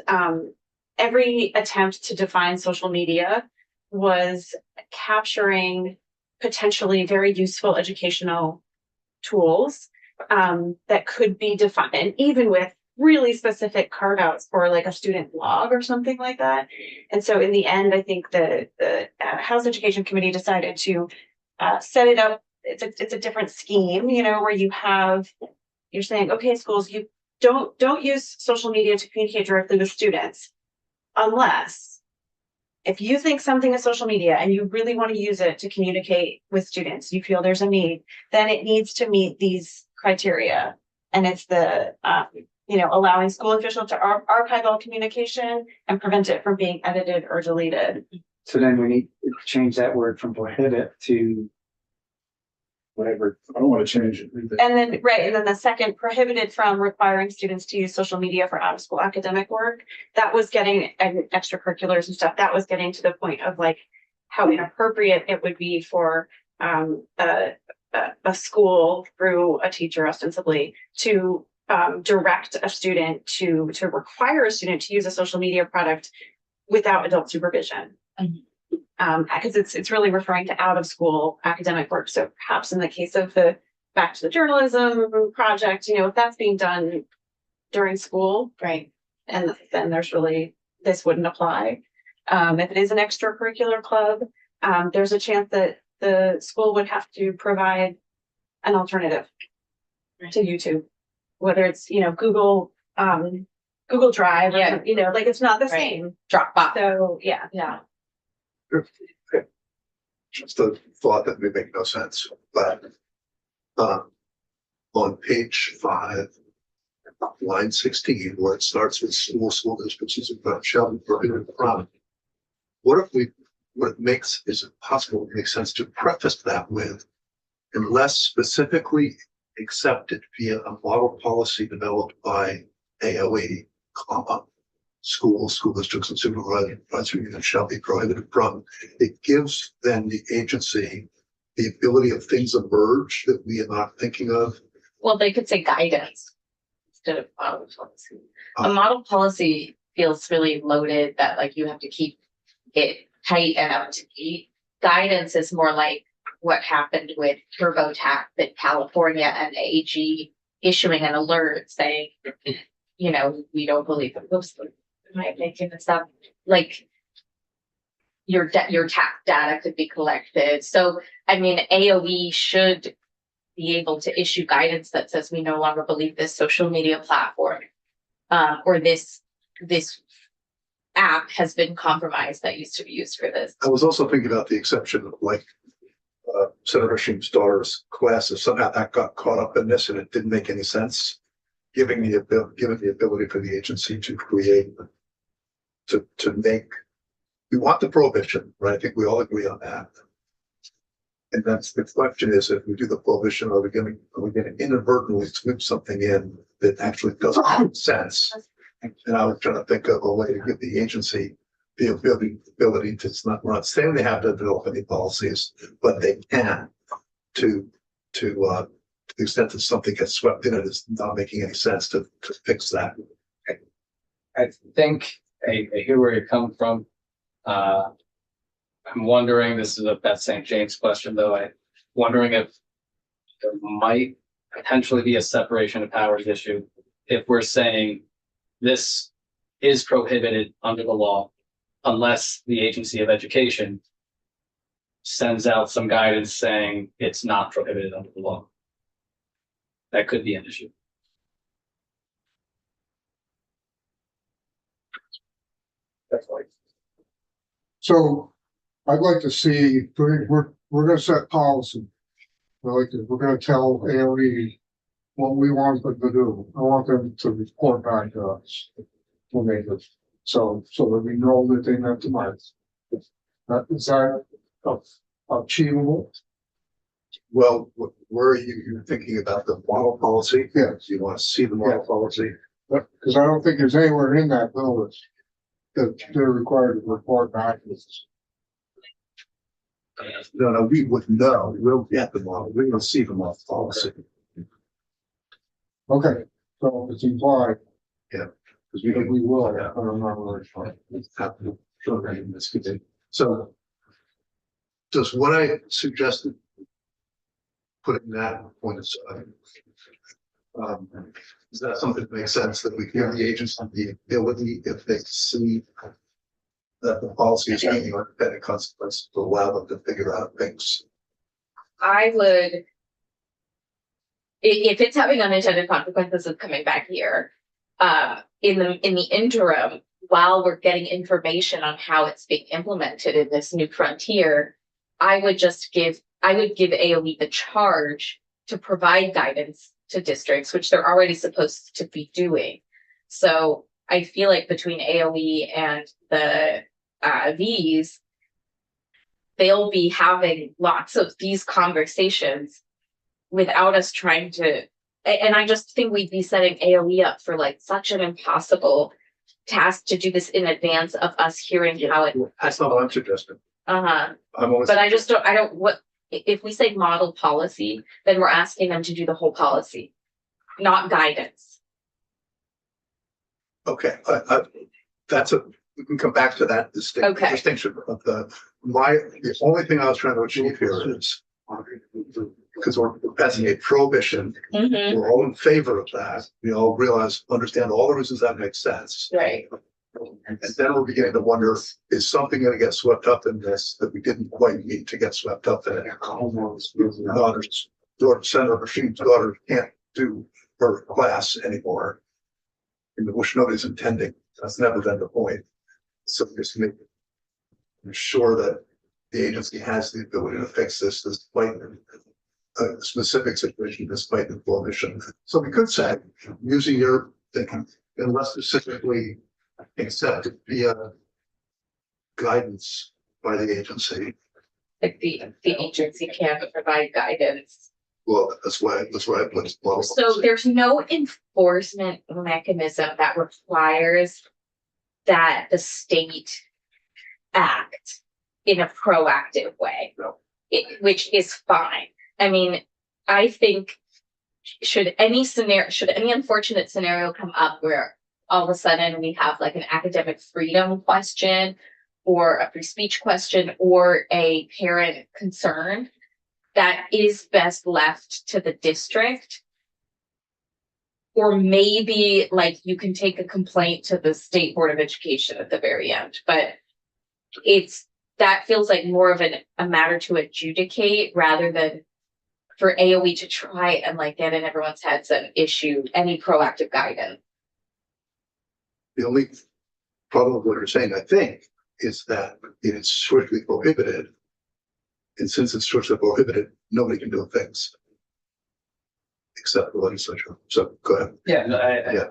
every attempt to define social media was capturing potentially very useful educational tools that could be defined, and even with really specific carve outs for like a student blog or something like that. And so in the end, I think the House Education Committee decided to set it up. It's a different scheme, you know, where you're saying, okay, schools, you don't use social media to communicate directly with students unless if you think something is social media and you really want to use it to communicate with students, you feel there's a need, then it needs to meet these criteria. And it's the allowing school officials to archive all communication and prevent it from being edited or deleted. So then we need to change that word from prohibit to whatever. I don't want to change it. And then the second, prohibited from requiring students to use social media for out of school academic work. That was getting, and extracurriculars and stuff, that was getting to the point of like how inappropriate it would be for a school through a teacher ostensibly to direct a student to require a student to use a social media product without adult supervision. Because it's really referring to out of school academic work. So perhaps in the case of the Back to the Journalism project, if that's being done during school, right? And then this wouldn't apply. If it is an extracurricular club, there's a chance that the school would have to provide an alternative to YouTube, whether it's, Google Drive, Yeah. like it's not the Right. same. Dropbox. So, yeah. Just a thought that may make no sense, but on page 5, line 16, where it starts with school districts shall be prohibited from. What is it possible to make sense to preface that with, unless specifically accepted via a model policy developed by AOE, school districts and supervisory units shall be prohibited from. It gives then the agency the ability of things emerge that we are not thinking of. Well, they could say guidance instead of model policy. A model policy feels really loaded that like you have to keep it tight and up to date. Guidance is more like what happened with TurboTax in California and the AG issuing an alert saying, we don't believe it. Oops, am I making this up? Like your tax data could be collected. So, I mean, AOE should be able to issue guidance that says we no longer believe this social media platform or this app has been compromised that used to be used for this. I was also thinking about the exception of like Senator Sheem's daughter's classes. Somehow that got caught up in this and it didn't make any sense. Given the ability for the agency to create, to make, we want the prohibition, right? I think we all agree on that. And that's the question is, if we do the prohibition, are we going to inadvertently slip something in that actually doesn't make sense? And I was trying to think of a way to give the agency the ability to, we're not saying they have to develop any policies, but they can to the extent that something gets swept in, it is not making any sense to fix that. I think I hear where you're coming from. I'm wondering, this is a Beth St. James question though, I'm wondering if there might potentially be a separation of powers issue if we're saying this is prohibited under the law unless the Agency of Education sends out some guidance saying it's not prohibited under the law. That could be an issue. Definitely. So I'd like to see, we're gonna set policy. We're gonna tell AOE what we want them to do. I want them to report back to us. When they do. So that we know that they meant to mind. Is that achievable? Well, where are you're thinking about the model policy? Yes. Do you want to see the model policy? But, because I don't think there's anywhere in that bill that they're required to report back. No, we would know. We'll get the model. We will see the model policy. Okay, so it's implied Because we that can, we will. Yeah. I don't remember where it's from. have to show that in this committee. So does what I suggested, putting that point aside, is that something that makes sense that we give the agency the ability, if they see that the policy is having unintended consequences, to allow them to figure out things? I would. If it's having unintended consequences of coming back here, in the interim, while we're getting information on how it's being implemented in this new frontier, I would give AOE the charge to provide guidance to districts, which they're already supposed to be doing. So I feel like between AOE and the V's, they'll be having lots of these conversations without us trying to, and I just think we'd be setting AOE up for like such an impossible task to do this in advance of us hearing how it. That's not what I'm suggesting. I'm always. But I don't, if we say model policy, then we're asking them to do the whole policy, not guidance. Okay, we can come back to that distinction of the only thing I was trying to achieve here is, because we're passing a prohibition, Mm-hmm. we're all in favor of that. We all understand all the reasons that makes sense. Right. And then we're beginning to wonder, is something going to get swept up in this that we didn't quite need to get swept up in? Senator Machine's daughter can't do her class anymore, which nobody's intending. That's never been the point. So just make sure that the agency has the ability to fix this despite a specific situation, despite the prohibition. So we could say, using your thinking, unless specifically accepted via guidance by the agency. Like the agency can provide guidance. Well, that's why I put model. So there's no enforcement mechanism that requires that the state act in a proactive way, No. Which is fine. I mean, I think should any unfortunate scenario come up where all of a sudden we have like an academic freedom question or a free speech question or a parent concern, that is best left to the district. Or maybe like you can take a complaint to the State Board of Education at the very end, but that feels like more of a matter to adjudicate rather than for AOE to try and like get in everyone's heads and issue any proactive guidance. The only problem with what you're saying, I think, is that it is strictly prohibited. And since it's strictly prohibited, nobody can do things except the legislature. So go ahead. Yeah, no, Yeah.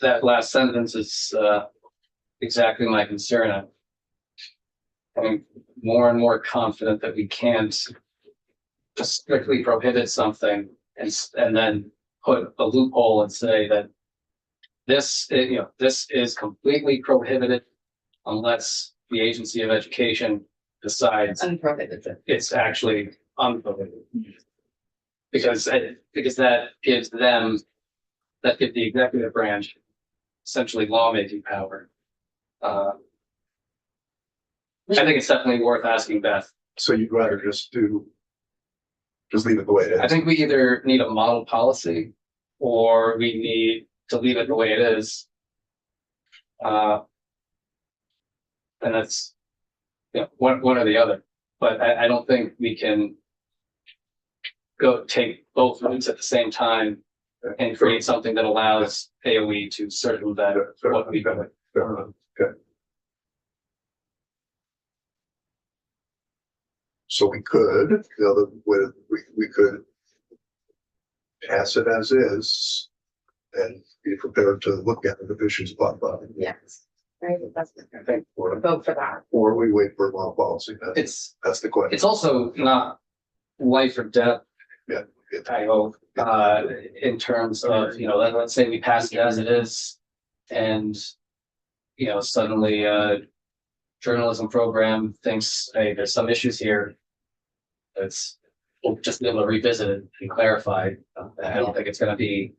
that last sentence is exactly my concern. I'm more and more confident that we can't just strictly prohibit something and then put a loophole and say that this is completely prohibited unless the agency of education decides Unprohibited. it's actually unprohibited. Because that gives the executive branch essentially lawmaking power. I think it's definitely worth asking Beth. So you'd rather just leave it the way it is? I think we either need a model policy or we need to leave it the way it is. And that's, one or the other, but I don't think we can go take both routes at the same time and create something that allows AOE to circumvent what we do. Fair enough. Okay. So we could, the other way, we could pass it as is and be prepared to look at the issues pop up. Yes. Right, that's, I think, vote for that. or we wait for a model policy. That's the question. It's also not life or death. Yeah. I hope, in terms of, let's say we pass it as it is and, suddenly journalism program thinks, hey, there's some issues here. We'll just be able to revisit it and clarify. I don't think it's gonna be,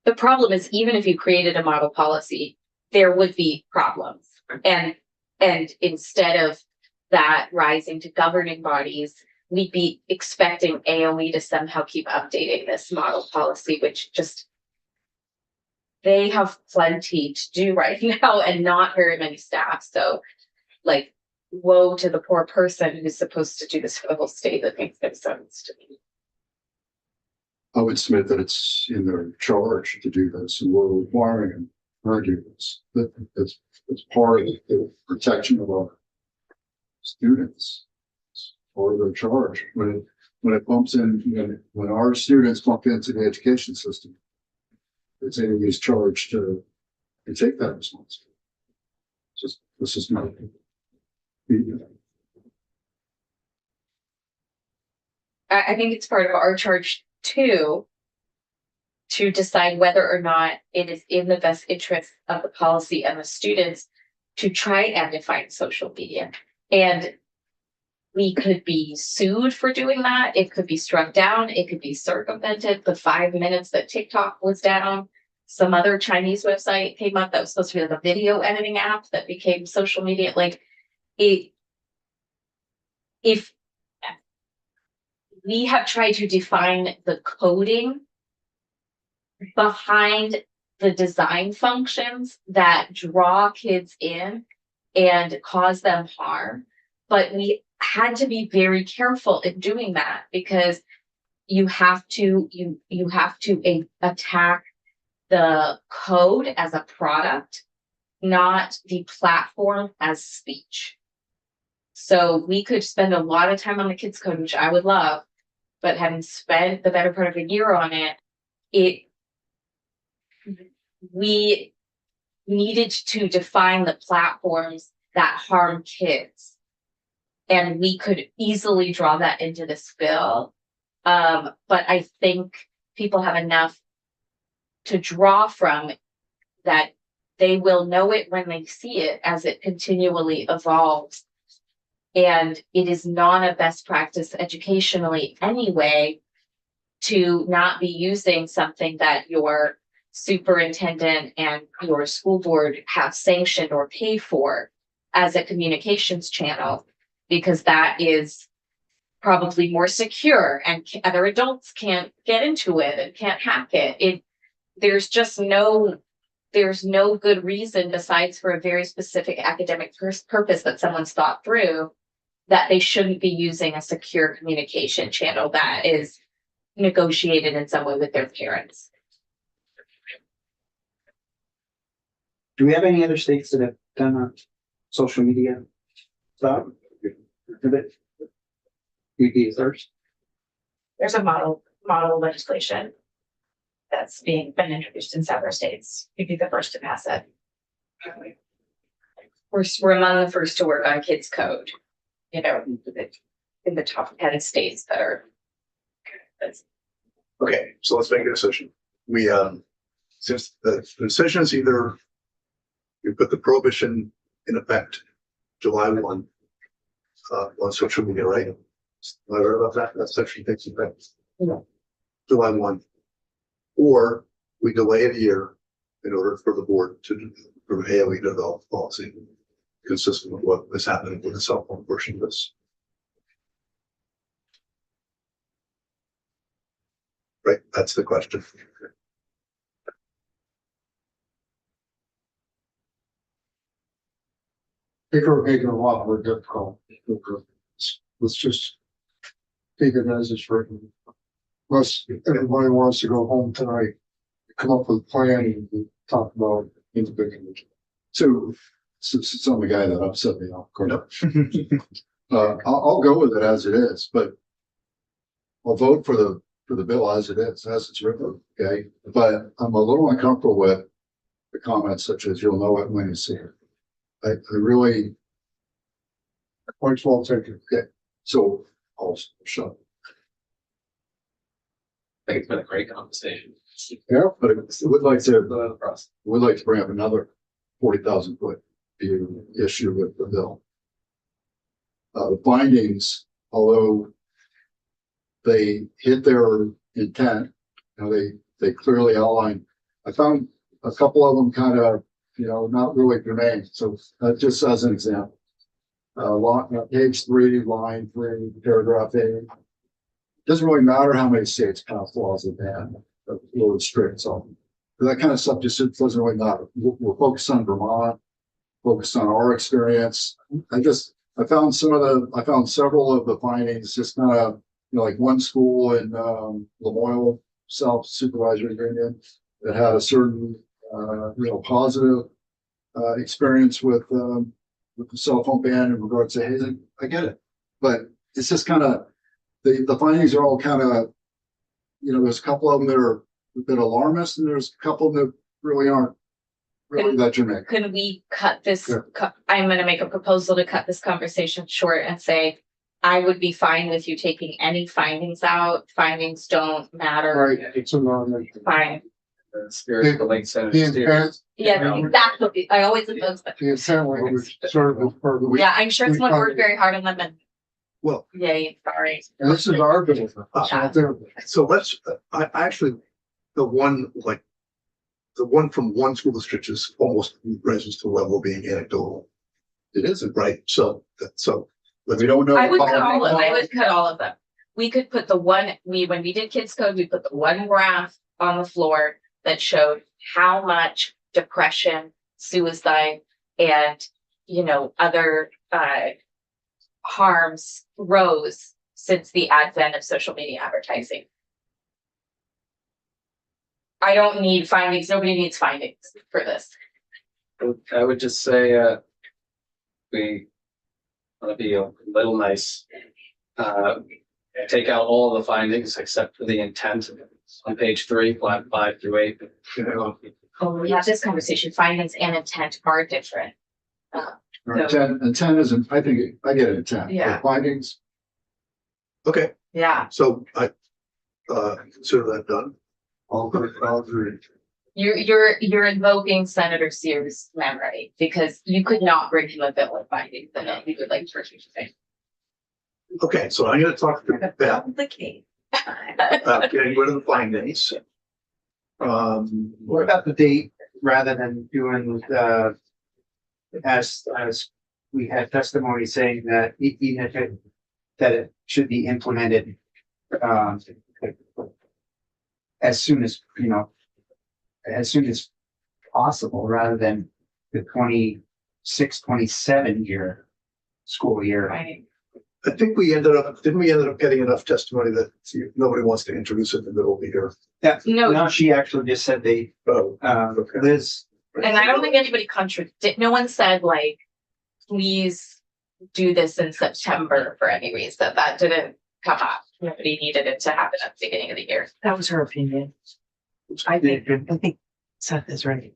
The problem is, even if you created a model policy, there would be problems. And instead of that rising to governing bodies, we'd be expecting AOE to somehow keep updating this model policy, which just, they have plenty to do right now and not very many staff. So like, woe to the poor person who's supposed to do this for the whole state. That makes no sense to me. I would submit that it's in their charge to do this, and we're requiring them to do this. That's part of the protection of our students. It's part of their charge. When it bumps in, when our students bump into the education system, it's anybody's charge to take that responsibility. This is not. I think it's part of our charge too, to decide whether or not it is in the best interest of the policy and the students to try and define social media. And we could be sued for doing that. It could be struck down. It could be circumvented. The 5 minutes that TikTok was down, some other Chinese website came up that was supposed to be like a video editing app that became social media. Like if we have tried to define the coding behind the design functions that draw kids in and cause them harm, but we had to be very careful in doing that, because you have to attack the code as a product, not the platform as speech. So we could spend a lot of time on the kids code, which I would love, but having spent the better part of a year on it, we needed to define the platforms that harm kids. And we could easily draw that into this bill. But I think people have enough to draw from that they will know it when they see it as it continually evolves. And it is not a best practice educationally anyway to not be using something that your superintendent and your school board have sanctioned or paid for as a communications channel, because that is probably more secure and other adults can't get into it and can't hack it. There's no good reason, besides for a very specific academic purpose that someone's thought through, that they shouldn't be using a secure communication channel that is negotiated in some way with their parents. Do we have any other states that have done a social media stuff? There's a model legislation that's been introduced in several states. You'd be the first to pass it. We're among the first to work on kids code, in the top 10 states that are. Okay, so let's make a decision. We, since the decision is either we put the prohibition in effect July 1 on social media, right? Am I right about that? That section takes effect. Yeah. July 1. Or we delay it a year in order for the board for AOE to develop policy consistent with what is happening with the cell phone portion of this. Right, that's the question. They are making a lot more difficult. Let's just take it as it's written. Unless everybody wants to go home tonight, come up with a plan and talk about individually. So I'm the guy that upset me off course. I'll go with it as it is, but I'll vote for the bill as it is, as it's written. Okay, but I'm a little uncomfortable with the comments such as you'll know it when you see it. I really, Points well taken. so I'll shut up. I think it's been a great conversation. But I would like to, The process. would like to bring up another 40,000 foot view issue with the bill. The findings, although they hit their intent, you know, they clearly outline. I found a couple of them kind of, you know, not really germane. So just as an example, page 3, line 3, paragraph 8. Doesn't really matter how many states pass laws have had, a little strict. So that kind of stuff just doesn't really matter. We're focused on Vermont, focused on our experience. I found several of the findings just kind of, you know, like one school in Lamoille South Supervisory Union that had a certain, you know, positive experience with the cell phone ban in regards to hazing. I get it, but it's just kind of the findings are all kind of, you know, there's a couple of them that are a bit alarmist, and there's a couple that really aren't really that germane. Could we cut this? Yeah. I'm gonna make a proposal to cut this conversation short and say, I would be fine with you taking any findings out. Findings don't matter. Right, it's a non. Fine. The spirit of the late Senator The Stevens. intent, Yeah, exactly. I always oppose that. the intent was served as part of the. Yeah, I'm sure someone worked very hard on them and Well, yay, sorry. And this is our bill, it's not their bill. so let's, I actually, the one from one school district is almost raises to the level of being anecdotal. It isn't. Right? So We don't know. I would the cut all of, quality. I would cut all of them. We could put the one, when we did kids code, we put the one graph on the floor that showed how much depression, suicide, and, you know, other, harms rose since the advent of social media advertising. I don't need findings. Nobody needs findings for this. I would just say, we want to be a little nice. Take out all the findings except for the intent on page 3, line 5 through 8. you know, Oh, we had this conversation. Findings and intent are different. Intent isn't, I think, I get intent. but Yeah. Findings, okay, Yeah, so I consider that done. I'll agree. you're invoking Senator Sears' memory because you could not bring him a bill with findings in it. He would like to say. Okay, so I'm gonna talk to Beth Complicate. about getting rid of the findings. What about the date rather than doing as we had testimony saying that even if it should be implemented as soon as, you know, as soon as possible, rather than the 26-27 year school year. Right. I think didn't we end up getting enough testimony that nobody wants to introduce it in the middle of the year? Yeah, No. no, she actually just said Oh, Liz. And I don't think anybody no one said like, please do this in September for any reason. That didn't come up. Nobody needed it to happen at the beginning of the year. That was her opinion. I think Seth is right.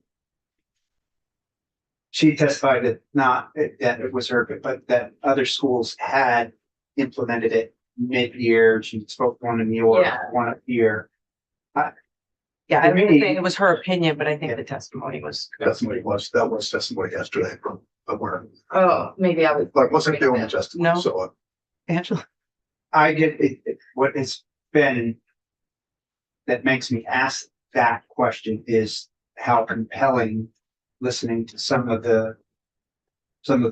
She testified that that it was her, but that other schools had implemented it mid-year. She spoke one in New York, Yeah. one up here. Yeah, I To don't me- think it was her opinion, but I think the testimony was. that was testimony yesterday from somewhere, Oh, maybe I would. but it wasn't the only testimony, No. so. Angela, I get it, what it's been that makes me ask that question is how compelling listening to some of the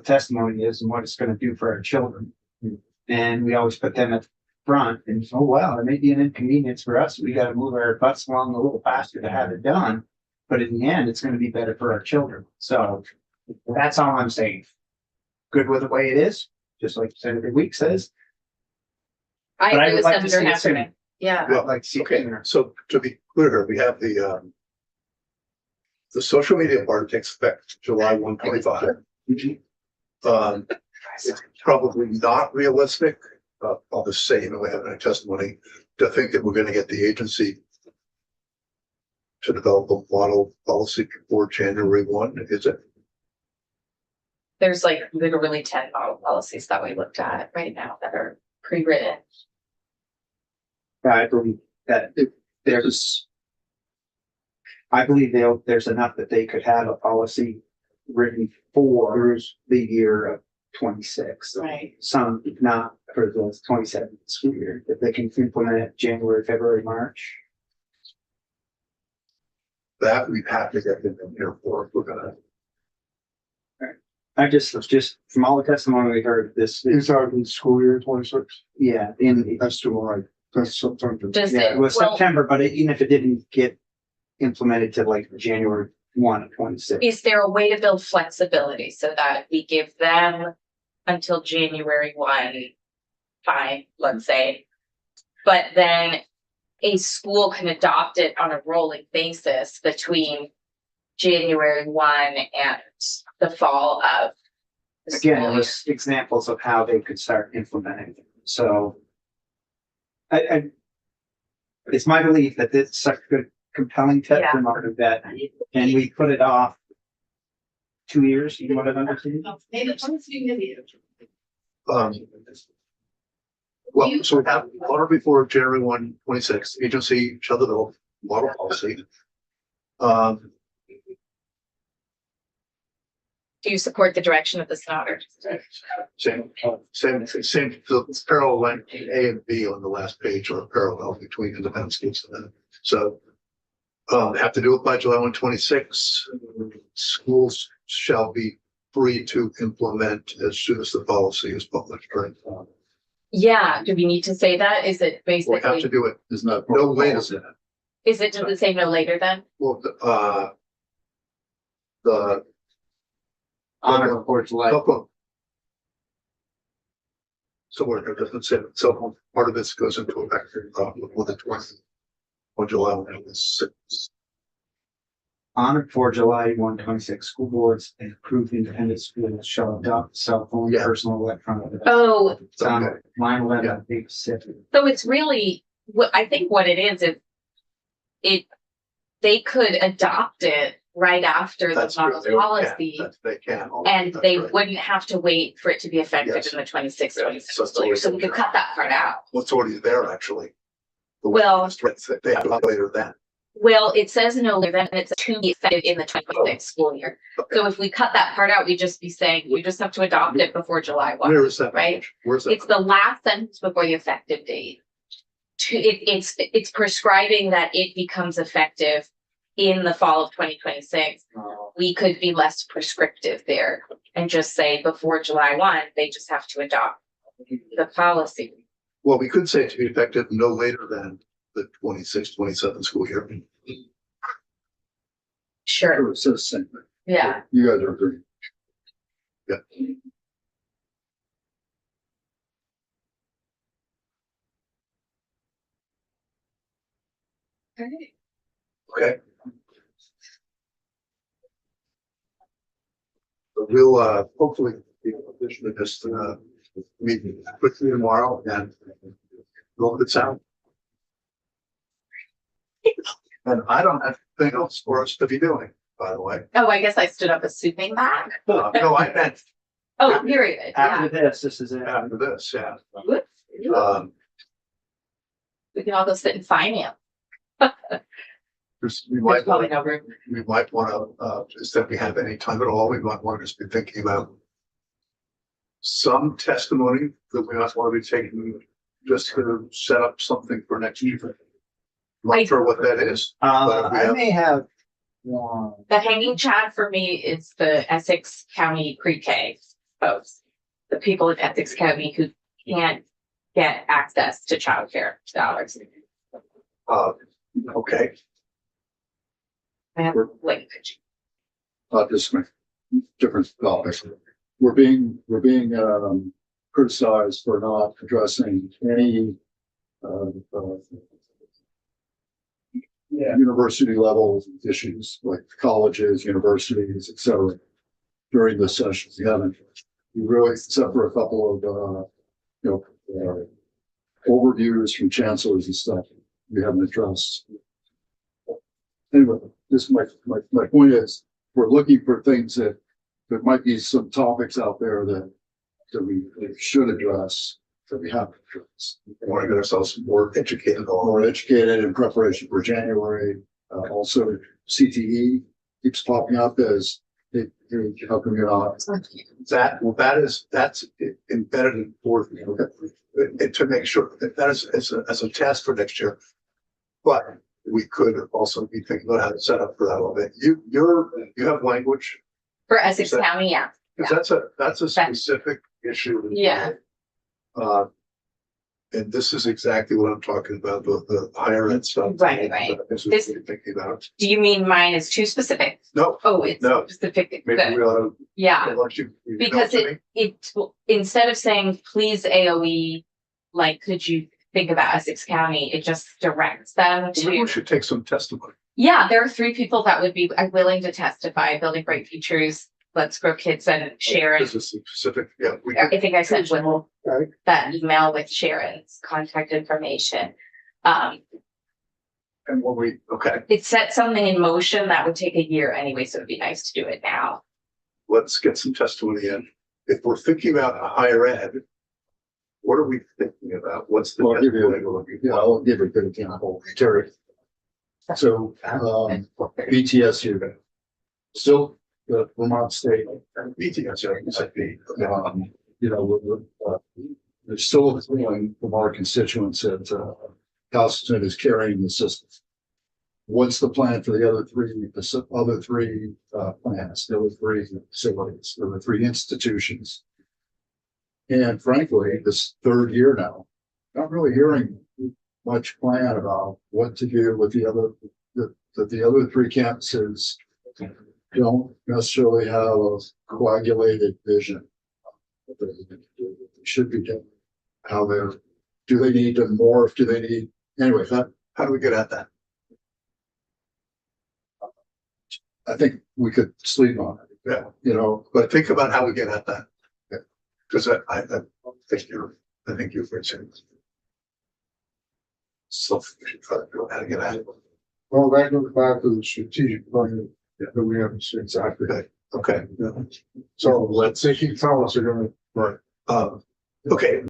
testimony is and what it's gonna do for our children. And we always put them at the front and, oh, wow, it may be an inconvenience for us. We gotta move our butts along a little faster to have it done. But in the end, it's gonna be better for our children. So that's all I'm saying. Good with the way it is, just like Senator Week says. I But I agree would with like to Senator see it sooner. Heffernan. Yeah. Well, Like, see it okay, sooner. so to be clear here, we have the social media part takes effect July 1, 25. It's probably not realistic, I'll just say, we have a testimony, to think that we're gonna get the agency to develop a model policy for January 1, is it? There's like literally 10 model policies that we looked at right now that are pre-written. I believe that if there's. I believe there's enough that they could have a policy written for the year of 26. Right. Some not for the 27 school year, if they can implement it January, February, March. That we'd have to get them in here for if we're gonna. I just from all the testimony we heard, this You're is, talking school year 26. yeah, in, That's too high. That's September. Does yeah, it was well, September, but even if it didn't get implemented to like January 1 of 26. is there a way to build flexibility so that we give them until January 1, fine, let's say. But then a school can adopt it on a rolling basis between January 1 and the fall of the Again, school it year. was examples of how they could start implementing it. So it's my belief that this is such good, compelling testimony that, and we put it off 2 years, you might have understood. Well, so we have on or before January 1, 26, agency shall develop model policy. Do you support the direction of the Snotter? Same, so it's parallel line A and B on the last page or parallel between independent schools. So they have to do it by July 1, 26. Schools shall be free to implement as soon as the policy is published, right? Yeah, do we need to say that? Is it We have to basically, do it. Isn't that? No later than that. is it, does it say no later then? Well, the Honor reports like. somewhere there doesn't say, so part of this goes into effect with the 20th on July 1. On or before July 1, 26, school boards and approved independent schools shall adopt cell phone, Yeah. personal electronic. Oh, It's on Okay. line 11, Yeah. page 7. so it's really, what I think what it is they could adopt it right after the That's model true. policy. They can. And That's they right. wouldn't have to wait for it to be effective Yes. in the 26, Yeah. 27 So school year. it's So we could cut that part out. What's already there, actually. Well, They have it later than. well, it says no later than it's to be effective in the 26 school year. So if we cut that part out, we'd just be saying, we just have to adopt it before July 1. Where is that? right? Where's that? It's the last sentence before the effective date. It's prescribing that it becomes effective in the fall of 2026. We could be less prescriptive there and just say before July 1, they just have to adopt the policy. Well, we could say it to be effective no later than the 26, 27 school year. Sure, It says the same thing. yeah. You guys are agreeing. Yeah. Okay. So we'll hopefully be in a position to just meet quickly tomorrow and go over the sound. And I don't have anything else for us to be doing, by the way. Oh, I guess I stood up assuming that. No, I meant Oh, period, yeah. After this is it. after this, yeah. Whoops. We can all go sit in finance. We There's might probably want no room. to, instead we have any time at all, we might want to just be thinking about some testimony that we might want to be taking just to set up something for next year. Not sure what that is. I may have one. The hanging chad for me is the Essex County pre-K folks. The people in Essex County who can't get access to childcare dollars. Okay, I have language. Just different topics. We're being criticized for not addressing any university level issues like colleges, universities, et cetera, during this session. We really, except for a couple of overviews from chancellors and stuff, we haven't addressed anyway, this, my point is, we're looking for things that, there might be some topics out there that we should address, that we haven't addressed. We want to get ourselves more educated on. More educated in preparation for January. Also, CTE keeps popping up as, how come you're not? That's embedded in fourth. And to make sure that is as a task for next year. But we could also be thinking about how to set up for that a little bit. You have language, For Essex Is that- County, yeah. because that's a specific issue. Yeah. And this is exactly what I'm talking about, the higher end stuff. Right, right. This is This- what you're thinking about. Do you mean mine is too specific? No, Oh, it's No. specific. maybe Good. we ought to. Yeah. Let you. Because it, instead of saying, please AOE, like, could you think about Essex County, it just directs them Maybe we to, should take some testimony. yeah, there are 3 people that would be willing to testify, Building Bright Futures, Let's Grow Kids and Sharon. This is specific, yeah. We I think I sent Will Right. that email with Sharon's contact information. And when we, okay, It set something in motion that would take a year anyway, so it'd be nice to do it now. let's get some testimony in. If we're thinking about a higher ed, what are we thinking about? What's the? Well, I'll give you, testimony we're looking yeah, for? I'll give you a good example, Terry. So, BTSU, still the Vermont State, BTS, yeah, you said B. you know, there's still a feeling from our constituents that, Castleton is carrying the system. What's the plan for the other 3, plans, the other 3 facilities, the other 3 institutions? And frankly, this 3rd year now, not really hearing much plan about what to do with the other, the other 3 campuses don't necessarily have a coagulated vision. What they should be doing, how they're, do they need to morph, do they need, anyway, that, How do we get at that? I think we could sleep on it, Yeah, you know, but think about how we get at that. Because I think you're very serious. So we should try to figure out how to get at it. Well, that goes back to the strategic plan that we haven't seen exactly. Okay. So let's say, keep telling us they're gonna. Okay,